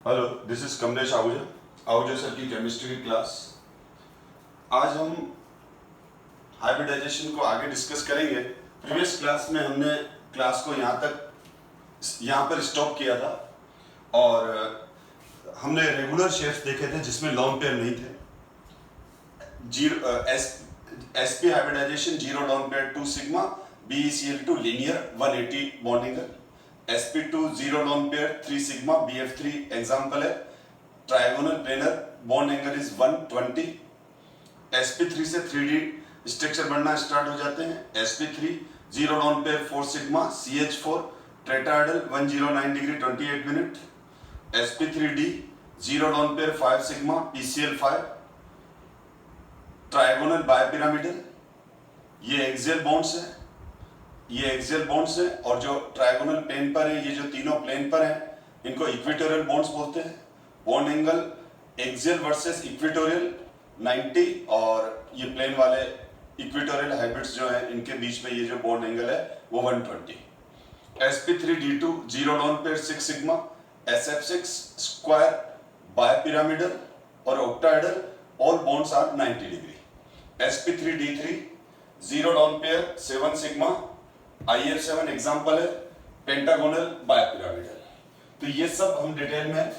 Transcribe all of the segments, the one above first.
Hello, this is Kamlesh Ahuja sir की chemistry की class. आज हम हाइब्रिडाइजेशन को आगे डिस्कस करेंगे। प्रीवियस क्लास में हमने क्लास को यहाँ पर स्टॉप किया था और हमने रेगुलर शेप्स देखे थे जिसमें लॉन्ग पेयर नहीं थे। Zero SP hybridisation, zero lone pair 2 sigma, BeCl2 linear 180 bond angle, sp2 zero lone pair 3 sigma, BF3 example है। Trigonal planar bond angle is 120। sp3 से 3D स्ट्रक्चर बनना स्टार्ट हो जाते हैं। sp3 zero lone pair 4 sigma, CH4 tetrahedral 109 degree 28 minute. sp3d zero lone pair 5 sigma, PCl5 trigonal bipyramidal. ये axial bonds है और जो ट्रायगोनल प्लेन पर है, ये जो तीनों प्लेन पर हैं, इनको इक्वेटोरियल बॉन्ड्स बोलते हैं। Bond angle axial versus equatorial 90 और ये प्लेन वाले इक्वेटोरियल हाइब्रिड्स जो हैं, इनके बीच में ये जो बॉन्ड एंगल है वो 120। sp3d2 zero lone pair 6 sigma, sf6 square bipyramidal और octahedral, all bonds are 90 degree. sp3d3 zero lone pair 7 sigma, IF7 example है, पेंटागोनल बायपिरामिडल। तो ये सब हम डिटेल में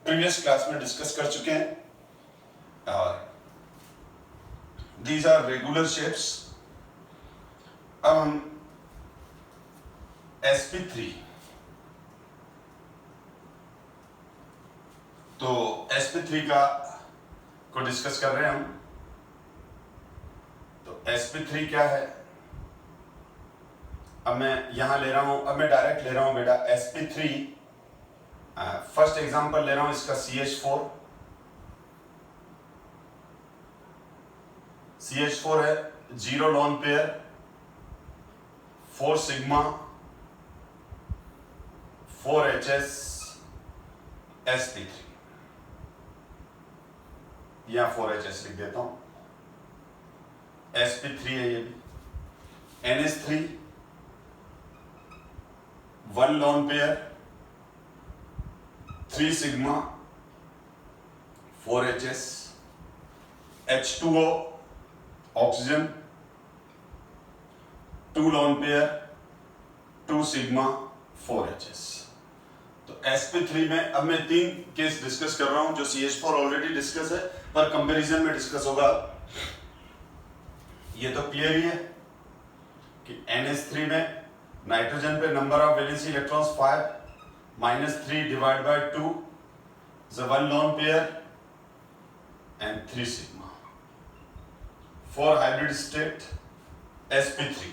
प्रीवियस क्लास में डिस्कस कर चुके हैं और दीज आर रेगुलर शेप्स। अब हम sp3 तो sp3 को डिस्कस कर रहे हैं हम। तो sp3 क्या है? अब मैं यहां ले रहा हूं, अब मैं डायरेक्ट ले रहा हूं बेटा sp3। फर्स्ट एग्जांपल ले रहा हूं इसका CH4 है, zero lone pair 4 sigma 4HS sp3 या 4HS लिख देता हूं। sp3 है ये भी। NH3 1 long pair 3 sigma 4HS, H2O oxygen 2 long pair 2 sigma 4HS। तो sp3 में अब मैं 3 केस डिस्कस कर रहा हूं, जो CH4 ऑलरेडी डिस्कस है पर कंपैरिजन में डिस्कस होगा। ये तो क्लियर ही है कि NH3 में नाइट्रोजन पे number of valency electrons 5 -3 divide by 2 is a 1 lone pair and 3 sigma. For hybrid state sp3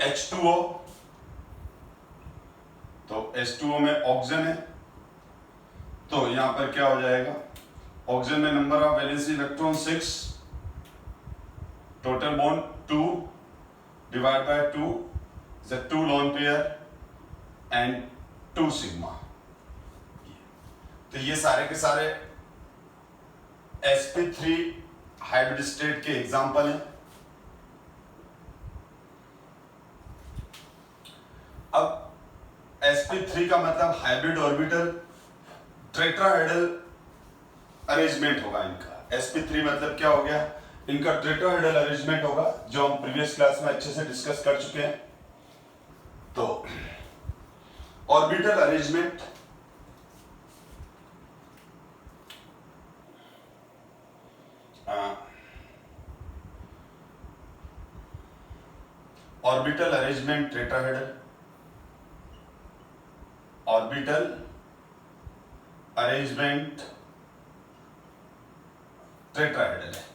H2O, तो H2O में ऑक्सीजन है, तो यहां पर क्या हो जाएगा? ऑक्सीजन में number of valency electron 6, total bond 2 divide by 2 is a 2 lone pair and 2 sigma। तो ये सारे के सारे sp3 हाइब्रिड स्टेट के एग्जांपल हैं। अब sp3 का मतलब हाइब्रिड ऑर्बिटल टेट्राहेड्रल अरेंजमेंट होगा इनका। sp3 मतलब क्या हो गया? इनका टेट्राहेड्रल अरेंजमेंट होगा, जो हम प्रीवियस क्लास में अच्छे से डिस्कस कर चुके हैं। तो orbital arrangement tetrahedral, orbital arrangement tetrahedral है।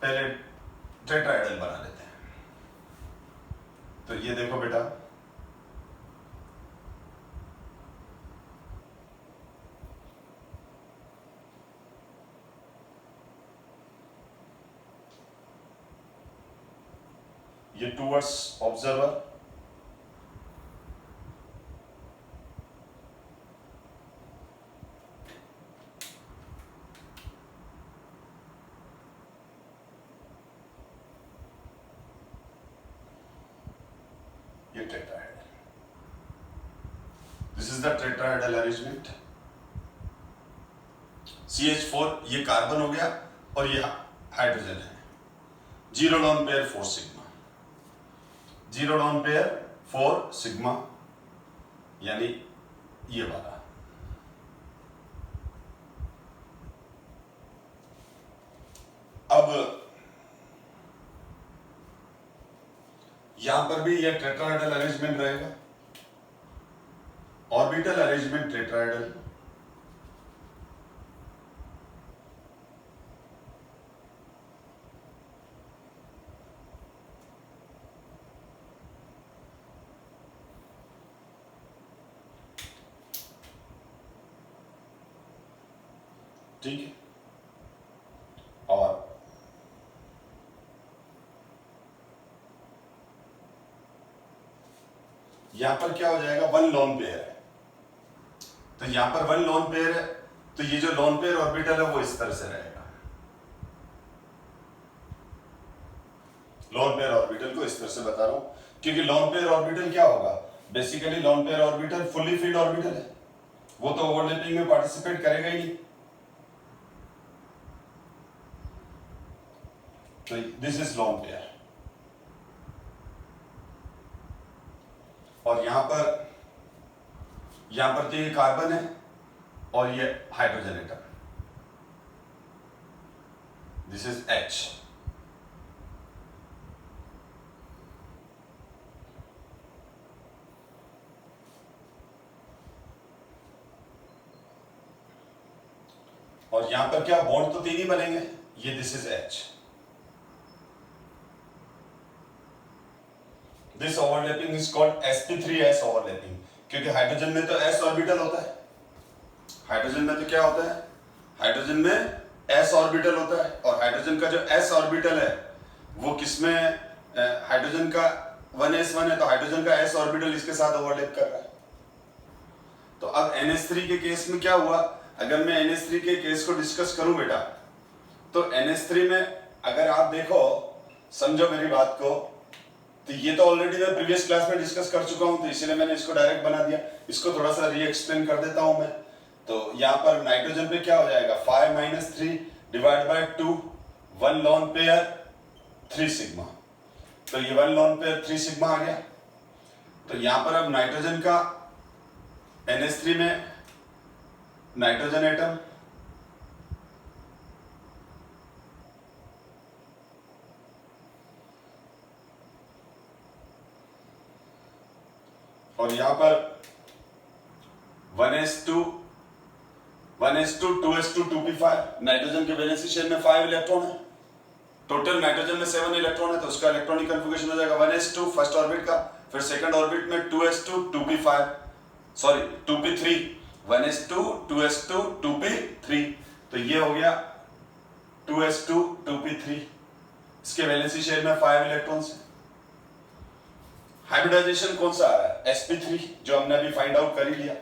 पहले टेट्राहेड्रल बना लेते हैं। तो ये देखो बेटा, ये टूवर्ड्स ऑब्जर्वर, ये tetrahedral. This is the tetrahedral arrangement. CH4 ये कार्बन हो गया और ये हाइड्रोजन है। 0 lone pair 4 sigma, 0 lone pair 4 sigma, यानी ये वाला। अब यहां पर भी ये टेट्राहेड्रल अरेंजमेंट रहेगा, ऑर्बिटल अरेंजमेंट टेट्राहेड्रल। ठीक है, और यहां पर क्या हो जाएगा, 1 लोन पेयर है, तो यहां पर 1 लोन पेयर है, तो ये जो लोन पेयर ऑर्बिटल है वो इस तरह से रहेगा। लोन पेयर ऑर्बिटल को इस तरह से बता रहा हूं, क्योंकि लोन पेयर ऑर्बिटल क्या होगा, basically lone pair orbital fully filled orbital है, वो तो ओवरलैपिंग में पार्टिसिपेट करेगा ही नहीं। तो दिस इज लोन पेयर, और यहां पर तो ये कार्बन है और ये hydrogen atom, this is H। और यहां पर क्या बॉन्ड तो 3 ही बनेंगे, ये this is H। This overlapping is called sp3s overlapping, क्योंकि हाइड्रोजन में तो s ऑर्बिटल होता है। हाइड्रोजन में तो क्या होता है, हाइड्रोजन में s ऑर्बिटल होता है, और हाइड्रोजन का जो s ऑर्बिटल है वो किसमें, हाइड्रोजन का 1s1 है, तो हाइड्रोजन का s ऑर्बिटल इसके साथ ओवरलैप कर रहा है। तो अब NH3 के केस में क्या हुआ, अगर मैं NH3 के केस को डिस्कस करूं बेटा, तो NH3 में अगर आप देखो, समझो मेरी बात को, तो ये तो ऑलरेडी मैं प्रीवियस क्लास में डिस्कस कर चुका हूं, तो इसीलिए मैंने इसको डायरेक्ट बना दिया। इसको थोड़ा सा री एक्सप्लेन कर देता हूं मैं। तो यहां पर नाइट्रोजन पे क्या हो जाएगा, 5 - 3 divide by 2, 1 lone pair 3 sigma, तो ये 1 लोन पेयर 3 सिग्मा आ गया। तो यहां पर अब नाइट्रोजन का NH3 में नाइट्रोजन एटम, और यहां पर 1s2 2s2 2p5, नाइट्रोजन के वैलेंसी शेल में 5 इलेक्ट्रॉन है, टोटल नाइट्रोजन में 7 इलेक्ट्रॉन है, तो उसका इलेक्ट्रॉनिक कन्फिगरेशन हो जाएगा 1s2 फर्स्ट ऑर्बिट का, फिर सेकंड ऑर्बिट में 2s2 2p5 sorry 2p3, 1s2 2s2 2p3, तो ये हो गया 2s2 2p3, इसके वैलेंसी शेल में 5 इलेक्ट्रॉन्स है। हाइब्रिडाइजेशन कौन सा आ रहा है, sp3, जो हमने अभी फाइंड आउट कर ही लिया।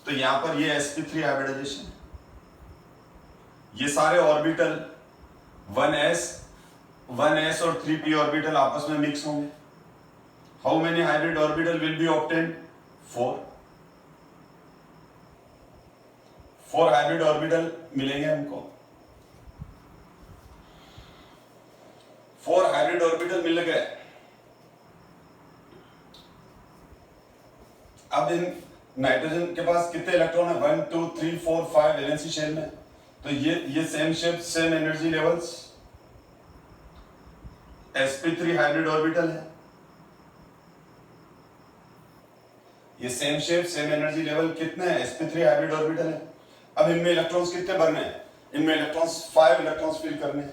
तो यहां पर ये sp3 हाइब्रिडाइजेशन है, ये सारे ऑर्बिटल 1s और 3p ऑर्बिटल आपस में मिक्स होंगे। How many hybrid orbital will be obtained, 4 hybrid orbital मिलेंगे हमको, 4 हाइब्रिड ऑर्बिटल मिल गए। अब इन नाइट्रोजन के पास कितने इलेक्ट्रॉन है, 1 2 3 4 5 वैलेंसी शेल में, तो ये same shape same energy levels, sp3 hybrid orbital है, ये same shape same energy level कितने हैं, sp3 हाइब्रिड ऑर्बिटल है। अब इनमें इलेक्ट्रॉन्स कितने भरने हैं, इनमें इलेक्ट्रॉन्स 5 इलेक्ट्रॉन्स फिल करने हैं,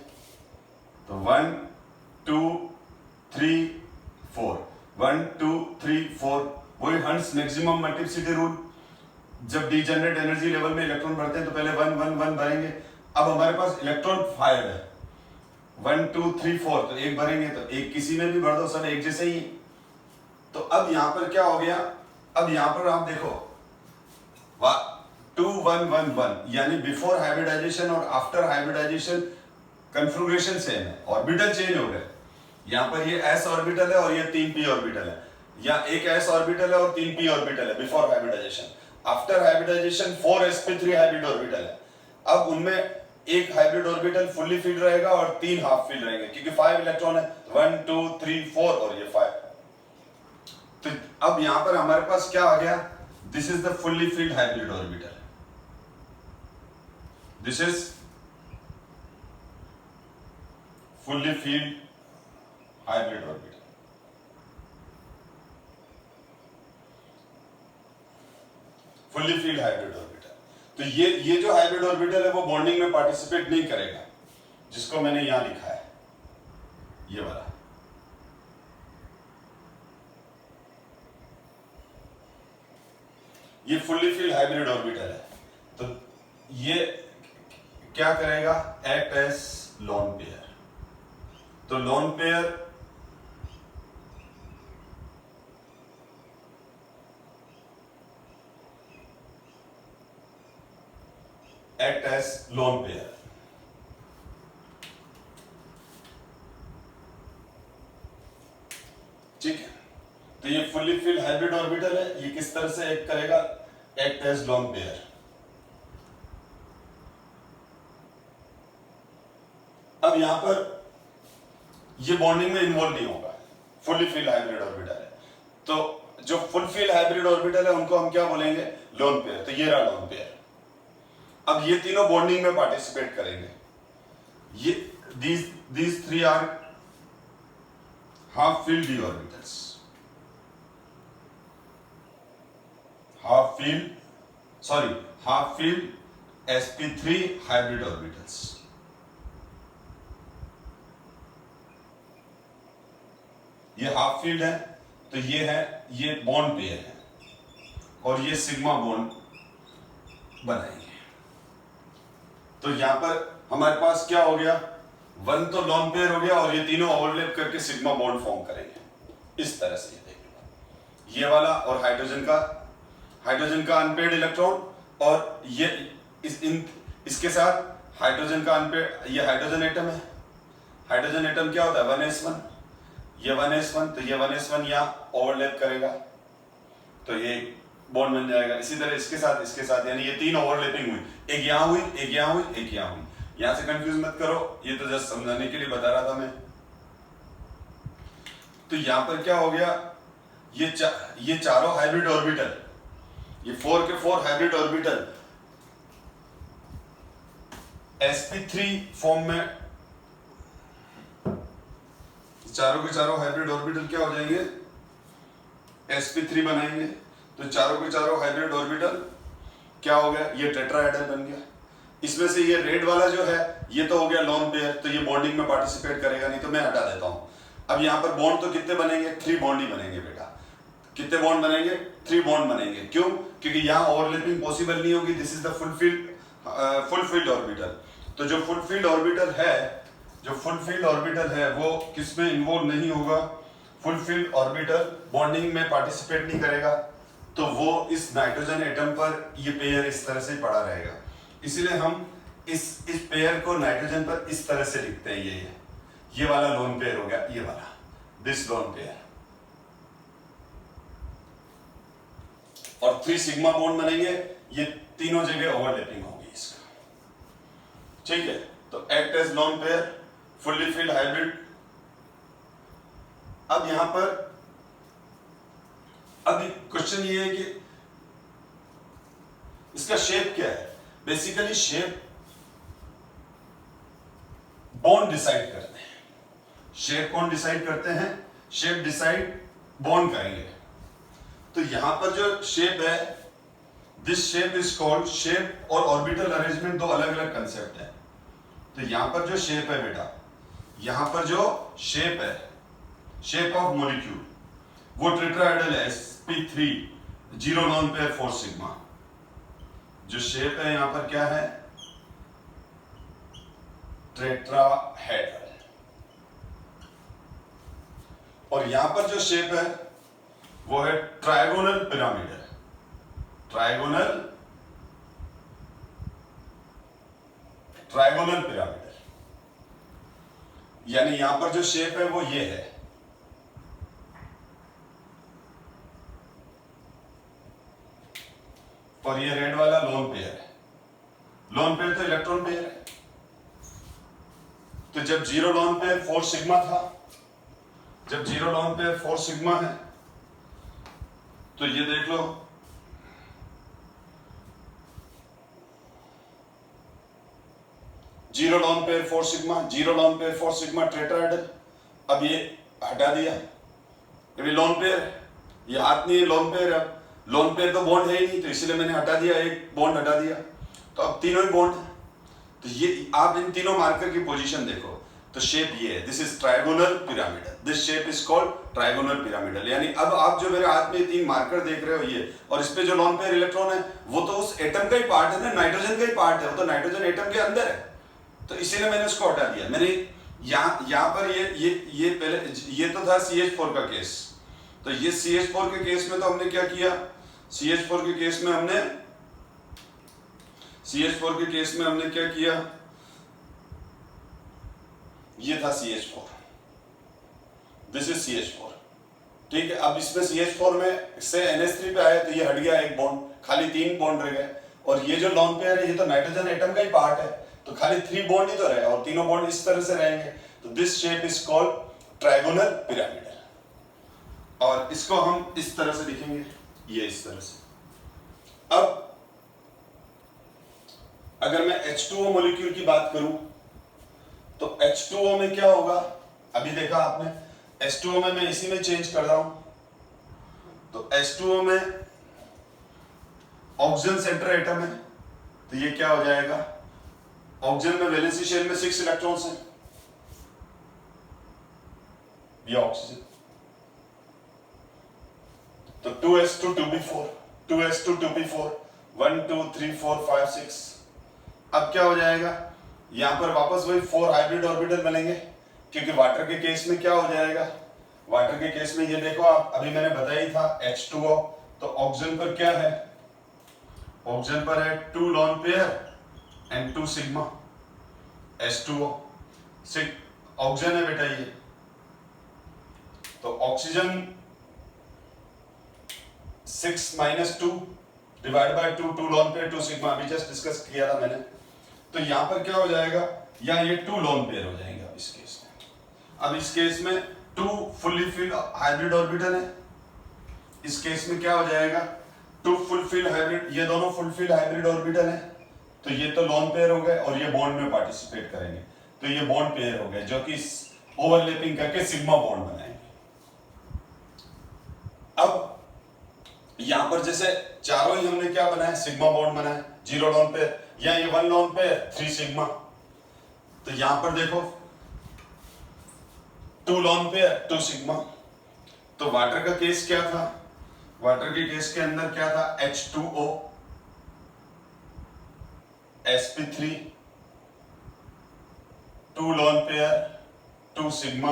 तो 1 2 3 4 1 2 3 4, वही हंट्स मैक्सिमम मल्टीप्लिसिटी रूल, जब डीजेनरेट एनर्जी लेवल में इलेक्ट्रॉन भरते हैं तो पहले 1 1 1 भरेंगे। अब हमारे पास इलेक्ट्रॉन 5 है, 1 2 3 4, तो एक भरेंगे, तो एक किसी में भी भर दो, सब एक जैसे ही। तो अब यहां पर क्या हो गया, अब यहां पर आप देखो 2 1 1 1, यानी बिफोर हाइब्रिडाइजेशन और आफ्टर हाइब्रिडाइजेशन कन्फिगरेशन सेम है, ऑर्बिटल चेंज हो गए। यहां पर ये s ऑर्बिटल है और ये 3p ऑर्बिटल है, या एक s ऑर्बिटल है और 3 p ऑर्बिटल है before hybridization. After hybridization 4 sp3 hybrid orbital है। अब उनमें एक हाइब्रिड ऑर्बिटल फुल्ली फील्ड रहेगा और 3 हाफ फील्ड रहेंगे, क्योंकि 5 इलेक्ट्रॉन है, 1 2 3 4 और ये 5। तो अब यहां पर हमारे पास क्या आ गया, this is the fully filled hybrid orbital, this is fully filled hybrid orbital. Fully filled hybrid orbital. तो ये जो हाइब्रिड ऑर्बिटल है वो बॉन्डिंग में पार्टिसिपेट नहीं करेगा, जिसको मैंने यहां लिखा है, ये वाला। ये फुल्ली फील्ड हाइब्रिड ऑर्बिटल है। तो ये क्या करेगा, एक्ट एज लोन पेयर। तो lone pair act as lone pair. ठीक है, तो ये फुल्ली फील्ड हाइब्रिड ऑर्बिटल है, ये किस तरह से एक्ट करेगा, एक्ट एज लोन पेयर। अब यहां पर ये बॉन्डिंग में इन्वॉल्व नहीं होगा, फुल्ली फील्ड हाइब्रिड ऑर्बिटल है। तो जो फुल फील्ड हाइब्रिड ऑर्बिटल है उनको हम क्या बोलेंगे, लोन पेयर। तो ये रहा लोन पेयर। अब ये तीनों बॉन्डिंग में पार्टिसिपेट करेंगे। ये these three are half filled d orbitals, half filled sp3 hybrid orbitals। ये हाफ फील्ड है, तो ये बॉन्ड पेयर है और ये सिग्मा बॉन्ड बनाएंगे। तो यहां पर हमारे पास क्या हो गया, 1 तो लॉन पेयर हो गया और ये तीनों ओवरलैप करके सिग्मा बॉन्ड फॉर्म करेंगे। इस तरह से ये देखिए, ये वाला और हाइड्रोजन का अनपेयर्ड इलेक्ट्रॉन, और ये इसके साथ हाइड्रोजन का अनपेयर्ड, ये हाइड्रोजन एटम है। हाइड्रोजन एटम क्या होता है, 1s1, ये 1s1, तो ये 1s1 यहाँ ओवरलैप करेगा, तो ये बॉन्ड बन जाएगा। इसी तरह इसके साथ, यानी ये तीन ओवरलैपिंग हुई, एक यहाँ हुई, एक यहाँ हुई, एक यहाँ हुई। यहां से कंफ्यूज मत करो, ये तो जस्ट समझाने के लिए बता रहा था मैं। तो यहां पर क्या हो गया, ये चारों हाइब्रिड ऑर्बिटल, ये 4 के 4 हाइब्रिड ऑर्बिटल sp3 फॉर्म में, चारों के चारों हाइब्रिड ऑर्बिटल क्या हो जाएंगे, sp3 बनाएंगे। तो चारों के चारों हाइब्रिड ऑर्बिटल क्या हो गया, ये टेट्राहेड्रल बन गया। इसमें से ये रेड वाला जो है ये तो हो गया लोन पेयर, तो ये बॉन्डिंग में पार्टिसिपेट करेगा नहीं, तो मैं हटा देता हूं। अब यहां पर बॉन्ड तो कितने बनेंगे, 3 बॉन्ड ही बनेंगे बेटा। कितने बॉन्ड बनेंगे, 3 बॉन्ड बनेंगे। क्यों, क्योंकि यहां ओवरलैपिंग पॉसिबल नहीं होगी। This is the full filled orbital. तो जो फुल फील्ड ऑर्बिटल है वो किसमें इन्वॉल्व नहीं होगा, फुल फील्ड ऑर्बिटल बॉन्डिंग में पार्टिसिपेट नहीं करेगा, तो वो इस नाइट्रोजन एटम पर ये पेयर इस तरह से पड़ा रहेगा। इसीलिए हम इस पेयर को नाइट्रोजन पर इस तरह से लिखते हैं। ये वाला लोन पेयर हो गया, ये वाला, दिस लोन पेयर। और 3 सिग्मा बॉन्ड बनेंगे, ये तीनों जगह ओवरलैपिंग होगी इसका। ठीक है, तो act as lone pair, fully filled hybrid. अब यहां पर क्वेश्चन ये है कि इसका शेप क्या है। बेसिकली शेप बॉन्ड डिसाइड करते हैं। शेप कौन डिसाइड करते हैं, शेप डिसाइड बॉन्ड करेंगे। तो यहां पर जो शेप है, this shape is called shape और ऑर्बिटल अरेंजमेंट, दो अलग अलग कंसेप्ट है। तो यहां पर जो शेप है बेटा, यहां पर जो शेप है, शेप ऑफ मॉलिक्यूल, वो टेट्राहेड्रल है, sp3 0 लॉन पेयर 4 सिग्मा। जो शेप है यहां पर क्या है, टेट्राहेड्रल। और यहां पर जो शेप है वो है ट्रायगोनल पिरामिडल। ट्रायगोनल पिरामिडल, यानी यहां पर जो शेप है वो ये है। और ये रेड वाला लोन पेयर है। लोन पेयर तो इलेक्ट्रॉन पेयर है। तो जब जीरो लोन पेयर 4 सिग्मा था, जब जीरो लोन पेयर 4 सिग्मा है, तो ये देख लो zero lone pair 4 sigma, zero lone pair 4 sigma tetrahedral. अब ये हटा दिया, ये लोन पेयर, ये हाथ नहीं है लोन पेयर। अब लोन पेयर तो बॉन्ड है ही नहीं, तो इसलिए मैंने हटा दिया, एक बॉन्ड हटा दिया, तो अब तीनों ही बॉन्ड है। तो ये आप इन तीनों मार्कर की पोजीशन देखो, तो शेप ये है, this is trigonal pyramidal, this shape is called trigonal pyramidal. यानी अब आप जो मेरे हाथ में तीन मार्कर देख रहे हो ये, और इस पे जो लोन पेयर इलेक्ट्रॉन है वो तो उस एटम का ही पार्ट है ना, नाइट्रोजन का ही पार्ट है, वो तो नाइट्रोजन एटम के अंदर है, तो इसीलिए मैंने उसको हटा दिया। मैंने यहाँ पर ये पहले ये तो था CH4 का केस, तो ये CH4 के केस में तो हमने क्या किया, CH4 के केस में हमने क्या किया, ये था CH4, दिस इज CH4, ठीक है। अब इसमें CH4 में से NH3 पे आया तो ये हट गया एक बॉन्ड, खाली 3 बॉन्ड रह गए। और ये जो लोन पेयर है ये तो नाइट्रोजन एटम का ही पार्ट है, तो खाली 3 बॉन्ड ही तो रहे, और तीनों बॉन्ड इस तरह से रहेंगे। तो this shape is called trigonal pyramidal, और इसको हम इस तरह से लिखेंगे, ये इस तरह से। अब अगर मैं H2O मॉलिक्यूल की बात करूं तो H2O में क्या होगा, अभी देखा आपने, H2O में मैं इसी में चेंज कर रहा हूं, तो H2O में ऑक्सीजन सेंटर एटम है, तो ये क्या हो जाएगा, ऑक्सीजन में वैलेंसी शेल में 6 इलेक्ट्रॉन्स हैं, ये ऑक्सीजन, तो 2s2 2p4, 2s2 2p4, 1 2 3 4 5 6। अब क्या हो जाएगा, यहां पर वापस वही 4 हाइब्रिड ऑर्बिटल बनेंगे, क्योंकि वाटर के केस में क्या हो जाएगा, वाटर के केस में ये देखो आप, अभी मैंने बताया ही था H2O, तो ऑक्सीजन पर क्या है, ऑक्सीजन पर है 2 lone pair and 2 sigma, H2O oxygen है बेटा ये, तो oxygen 6 - 2 divide by 2, 2 lone pair 2 sigma, अभी जस्ट डिस्कस किया था मैंने। तो यहां पर क्या हो जाएगा, या ये 2 लोन पेयर हो जाएंगे अब इस केस में। अब इस केस में 2 फुल्ली फिल्ड हाइब्रिड ऑर्बिटल है, इस केस में क्या हो जाएगा, 2 फुल फिल्ड हाइब्रिड, ये दोनों फुल फिल्ड हाइब्रिड ऑर्बिटल है, तो ये तो लोन पेयर हो गए, और ये बॉन्ड में पार्टिसिपेट करेंगे, तो ये बॉन्ड पेयर हो गए, जो कि ओवरलैपिंग करके सिग्मा बॉन्ड बनाएंगे। अब यहां पर जैसे चारों ही हमने क्या बनाया, सिग्मा बॉन्ड बनाया, 0 लोन पेयर, या ये 1 लोन पेयर 3 सिग्मा, तो यहां पर देखो 2 लोन पेयर 2 सिग्मा। तो वाटर का केस क्या था, वाटर के केस के अंदर क्या था, H2O sp3 2 lone pair 2 sigma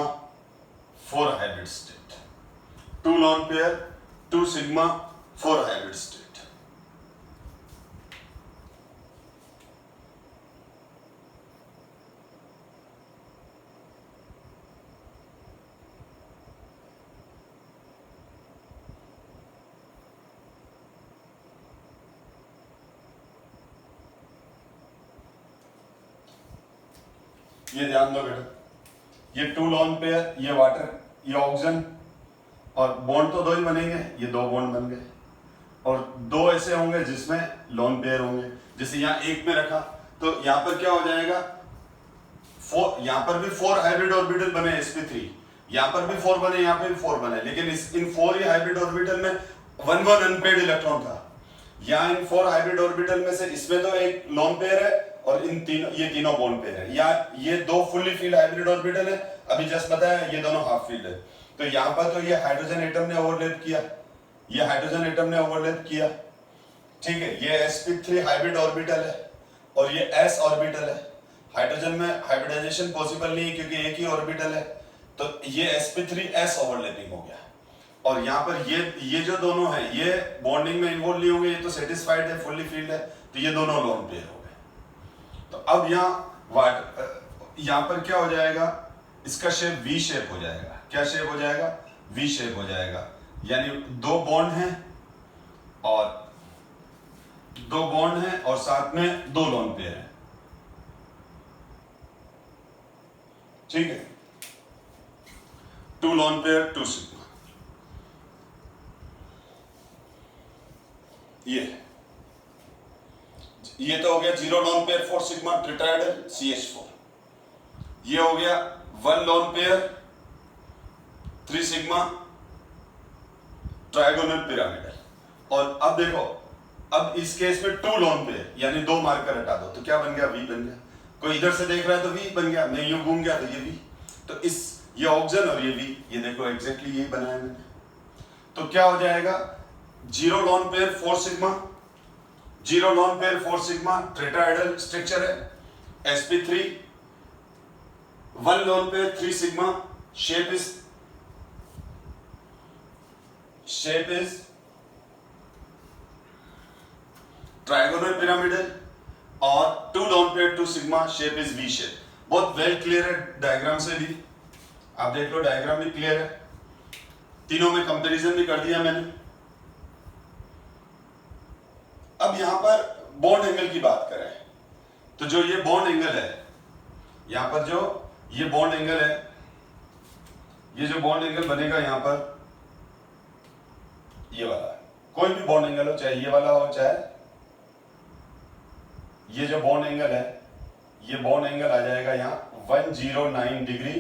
4 hybrid state, 2 lone pair 2 sigma 4 hybrid state. ये ध्यान दो बेटा, ये 2 लोन पेयर, ये वाटर, ये ऑक्सीजन, और बॉन्ड तो 2 ही बनेंगे, ये 2 बॉन्ड बन गए, और 2 ऐसे होंगे जिसमें लोन पेयर होंगे, जैसे यहाँ 1 में रखा, तो यहाँ पर क्या हो जाएगा, 4, यहाँ पर भी 4 हाइब्रिड ऑर्बिटल बने sp3, यहाँ पर भी 4 बने, यहाँ पे भी 4 बने, लेकिन इन 4 ही हाइब्रिड ऑर्बिटल में 1 अनपेयर्ड इलेक्ट्रॉन था। यहाँ इन 4 हाइब्रिड ऑर्बिटल में से इसमें तो एक लोन पेयर है, और इन तीनों, ये तीनों बॉन्ड पेयर है, या ये 2 फुल्ली फील्ड हाइब्रिड ऑर्बिटल है, अभी जस्ट बताया ये दोनों हाफ फील्ड है। तो यहाँ पर तो ये हाइड्रोजन एटम ने ओवरलैप किया, ये हाइड्रोजन एटम ने ओवरलैप किया, ठीक है, ये sp3 हाइब्रिड ऑर्बिटल है, और ये s ऑर्बिटल है। हाइड्रोजन में हाइब्रिडाइजेशन पॉसिबल नहीं है क्योंकि एक ही ऑर्बिटल है, तो ये sp3 s ओवरलैपिंग हो गया, और यहाँ पर ये जो दोनों है ये बॉन्डिंग में इन्वॉल्व नहीं होंगे, ये तो सेटिस्फाइड है, फुल्ली फील्ड है, तो ये दोनों लोन पेयर हो गए। तो अब यहाँ पर क्या हो जाएगा, इसका शेप V शेप हो जाएगा, क्या शेप हो जाएगा, V शेप हो जाएगा, यानी 2 बॉन्ड हैं और दो बॉन्ड हैं और साथ में दो लोन पेयर हैं, ठीक है। 2 लोन पेयर 2 सिग्मा, ये तो हो गया 0 loan pair 4 sigma tetrahedral CH4। ये हो गया 1 lone pair 3 sigma trigonal pyramidal. और अब देखो, अब इस केस में 2 लोन पेयर यानी 2 मार्कर हटा दो तो क्या बन गया, V बन गया। कोई इधर से देख रहा है तो V बन गया, मैं यूं घूम गया तो ये V, तो इस ये ऑक्सीजन और ये V, ये देखो एग्जैक्टली यही बनाया मैंने। तो क्या हो जाएगा, 0 loan pair 4 sigma, 0 loan pair 4 sigma tetrahedral structure है sp3, 1 lone pair 3 sigma, shape is trigonal pyramidal, और 2 lone pair 2 sigma, shape is V shape. बहुत वेल क्लियर है डायग्राम से भी, आप देख लो डायग्राम भी क्लियर है, तीनों में कंपैरिजन भी कर दिया मैंने। अब यहां पर बॉन्ड एंगल की बात करें तो जो ये बॉन्ड एंगल है, यहां पर जो ये बॉन्ड एंगल है, ये जो बॉन्ड एंगल बनेगा यहां पर, ये वाला, कोई भी बॉन्ड एंगल हो, चाहे ये वाला हो चाहे ये जो बॉन्ड एंगल है, ये बॉन्ड एंगल आ जाएगा यहां 109 डिग्री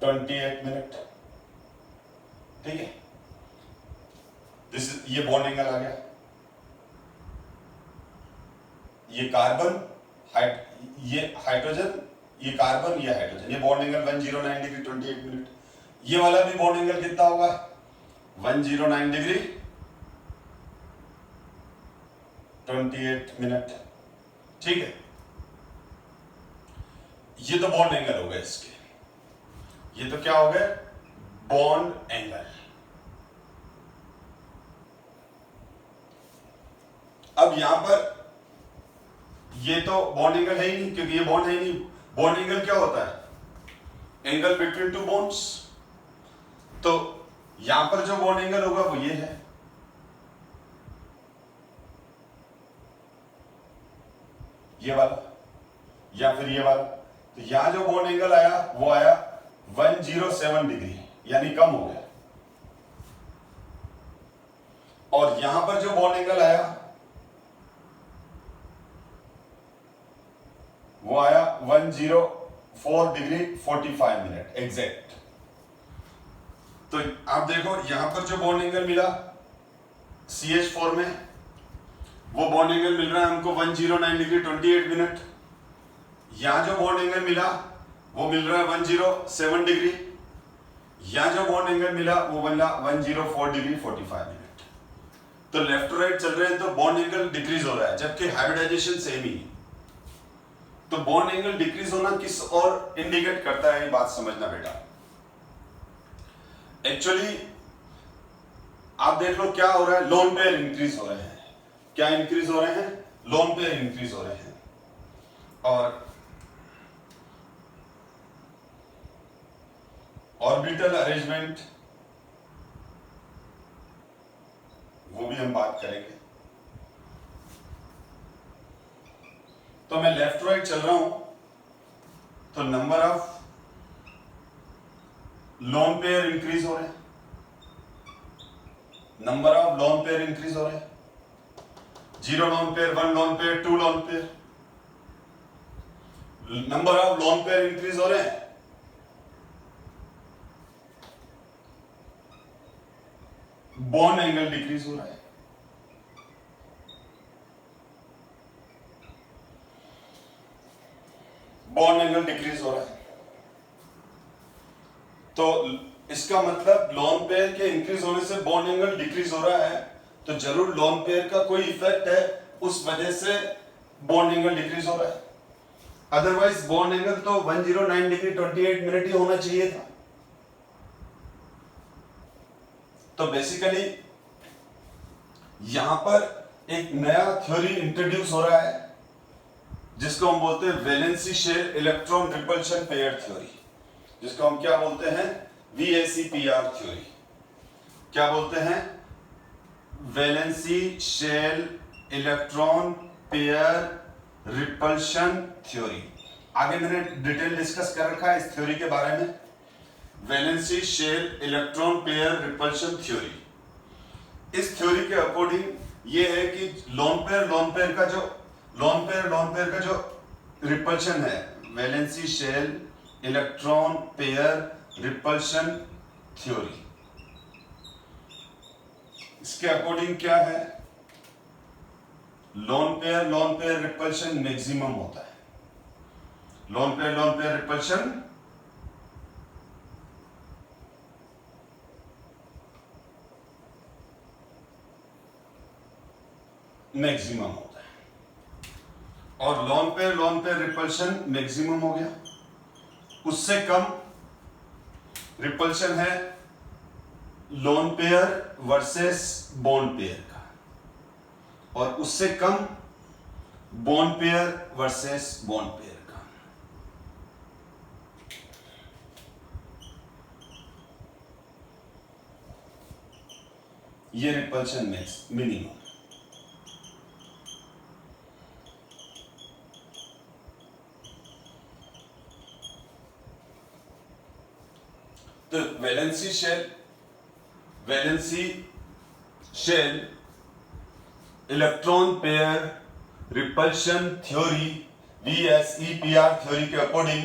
28 मिनट, ठीक है। ये बॉन्ड एंगल आ गया, ये कार्बन ये हाइड्रोजन, ये कार्बन, ये हाइड्रोजन, ये बॉन्ड एंगल 109 डिग्री 28 मिनट। ये वाला भी बॉन्ड एंगल कितना होगा, 109 डिग्री 28 मिनट, ठीक है। ये तो बॉन्ड एंगल हो गए इसके, ये तो क्या हो गए, बॉन्ड एंगल। अब यहां पर ये तो बॉन्ड एंगल है ही नहीं, क्योंकि ये बॉन्ड है ही नहीं। बॉन्ड एंगल क्या होता है, एंगल बिटवीन 2 बॉन्ड्स। तो यहां पर जो बॉन्ड एंगल होगा वो ये है, ये वाला या फिर ये वाला। तो यहां जो बॉन्ड एंगल आया वो आया 107 डिग्री, यानी कम हो गया। और यहां पर जो बॉन्ड एंगल आया वो आया 104 डिग्री 45 मिनट एग्जैक्ट। तो आप देखो यहां पर जो बॉन्ड एंगल मिला CH4 में, वो बॉन्ड एंगल मिल रहा है हमको 109 डिग्री 28 मिनट। यहां जो बॉन्ड एंगल मिला वो मिल रहा है 107 डिग्री। यहां जो बॉन्ड एंगल मिला वो मिला 104 डिग्री 45 मिनट। तो लेफ्ट राइट चल रहे हैं तो बॉन्ड एंगल डिक्रीज हो रहा है, जबकि हाइब्रिडाइजेशन सेम ही है। तो बॉन्ड एंगल डिक्रीज होना किस और इंडिकेट करता है, ये बात समझना बेटा। एक्चुअली आप देख लो क्या हो रहा है, लोन पेयर इंक्रीज हो रहे हैं। क्या इंक्रीज हो रहे हैं, लोन पेयर इंक्रीज हो रहे हैं। और ऑर्बिटल अरेंजमेंट वो भी हम बात करेंगे। तो मैं लेफ्ट राइट चल रहा हूं तो number of lone pair increase हो रहे हैं, number of lone pair increase हो रहे हैं। 0 lone pair, 1 lone pair, 2 lone pair, number of lone pair increase हो रहे हैं। बॉन्ड एंगल डिक्रीज हो रहा है। बॉन्ड एंगल डिक्रीज हो रहा है। तो इसका मतलब लोन पेयर के इंक्रीज होने से बॉन्ड एंगल डिक्रीज हो रहा है, तो जरूर लोन पेयर का कोई इफेक्ट है, उस वजह से बॉन्ड एंगल डिक्रीज हो रहा है। अदरवाइज बॉन्ड एंगल तो 109 डिग्री 28 मिनट ही होना चाहिए था। तो बेसिकली यहां पर एक नया थ्योरी इंट्रोड्यूस हो रहा है जिसको हम बोलते हैं valency shell electron repulsion pair theory, जिसको हम क्या बोलते हैं, VACPR थ्योरी। क्या बोलते हैं, valency shell electron pair repulsion theory. आगे मैंने डिटेल डिस्कस कर रखा है इस थ्योरी के बारे में, valency shell electron pair repulsion theory. इस थ्योरी के अकॉर्डिंग ये है कि लोन पेयर का जो रिपल्शन है, valency shell electron pair repulsion theory, इसके अकॉर्डिंग क्या है, लोन पेयर रिपल्शन मैक्सिमम होता है। लोन पेयर रिपल्शन मैक्सिमम होता है। और लोन पेयर रिपल्शन मैक्सिमम हो गया, उससे कम रिपल्शन है lone pair versus bond pair का, और उससे कम bond pair versus bond pair का। ये रिपल्शन मिनिमम। तो valency shell electron pair repulsion theory VSEPR theory के अकॉर्डिंग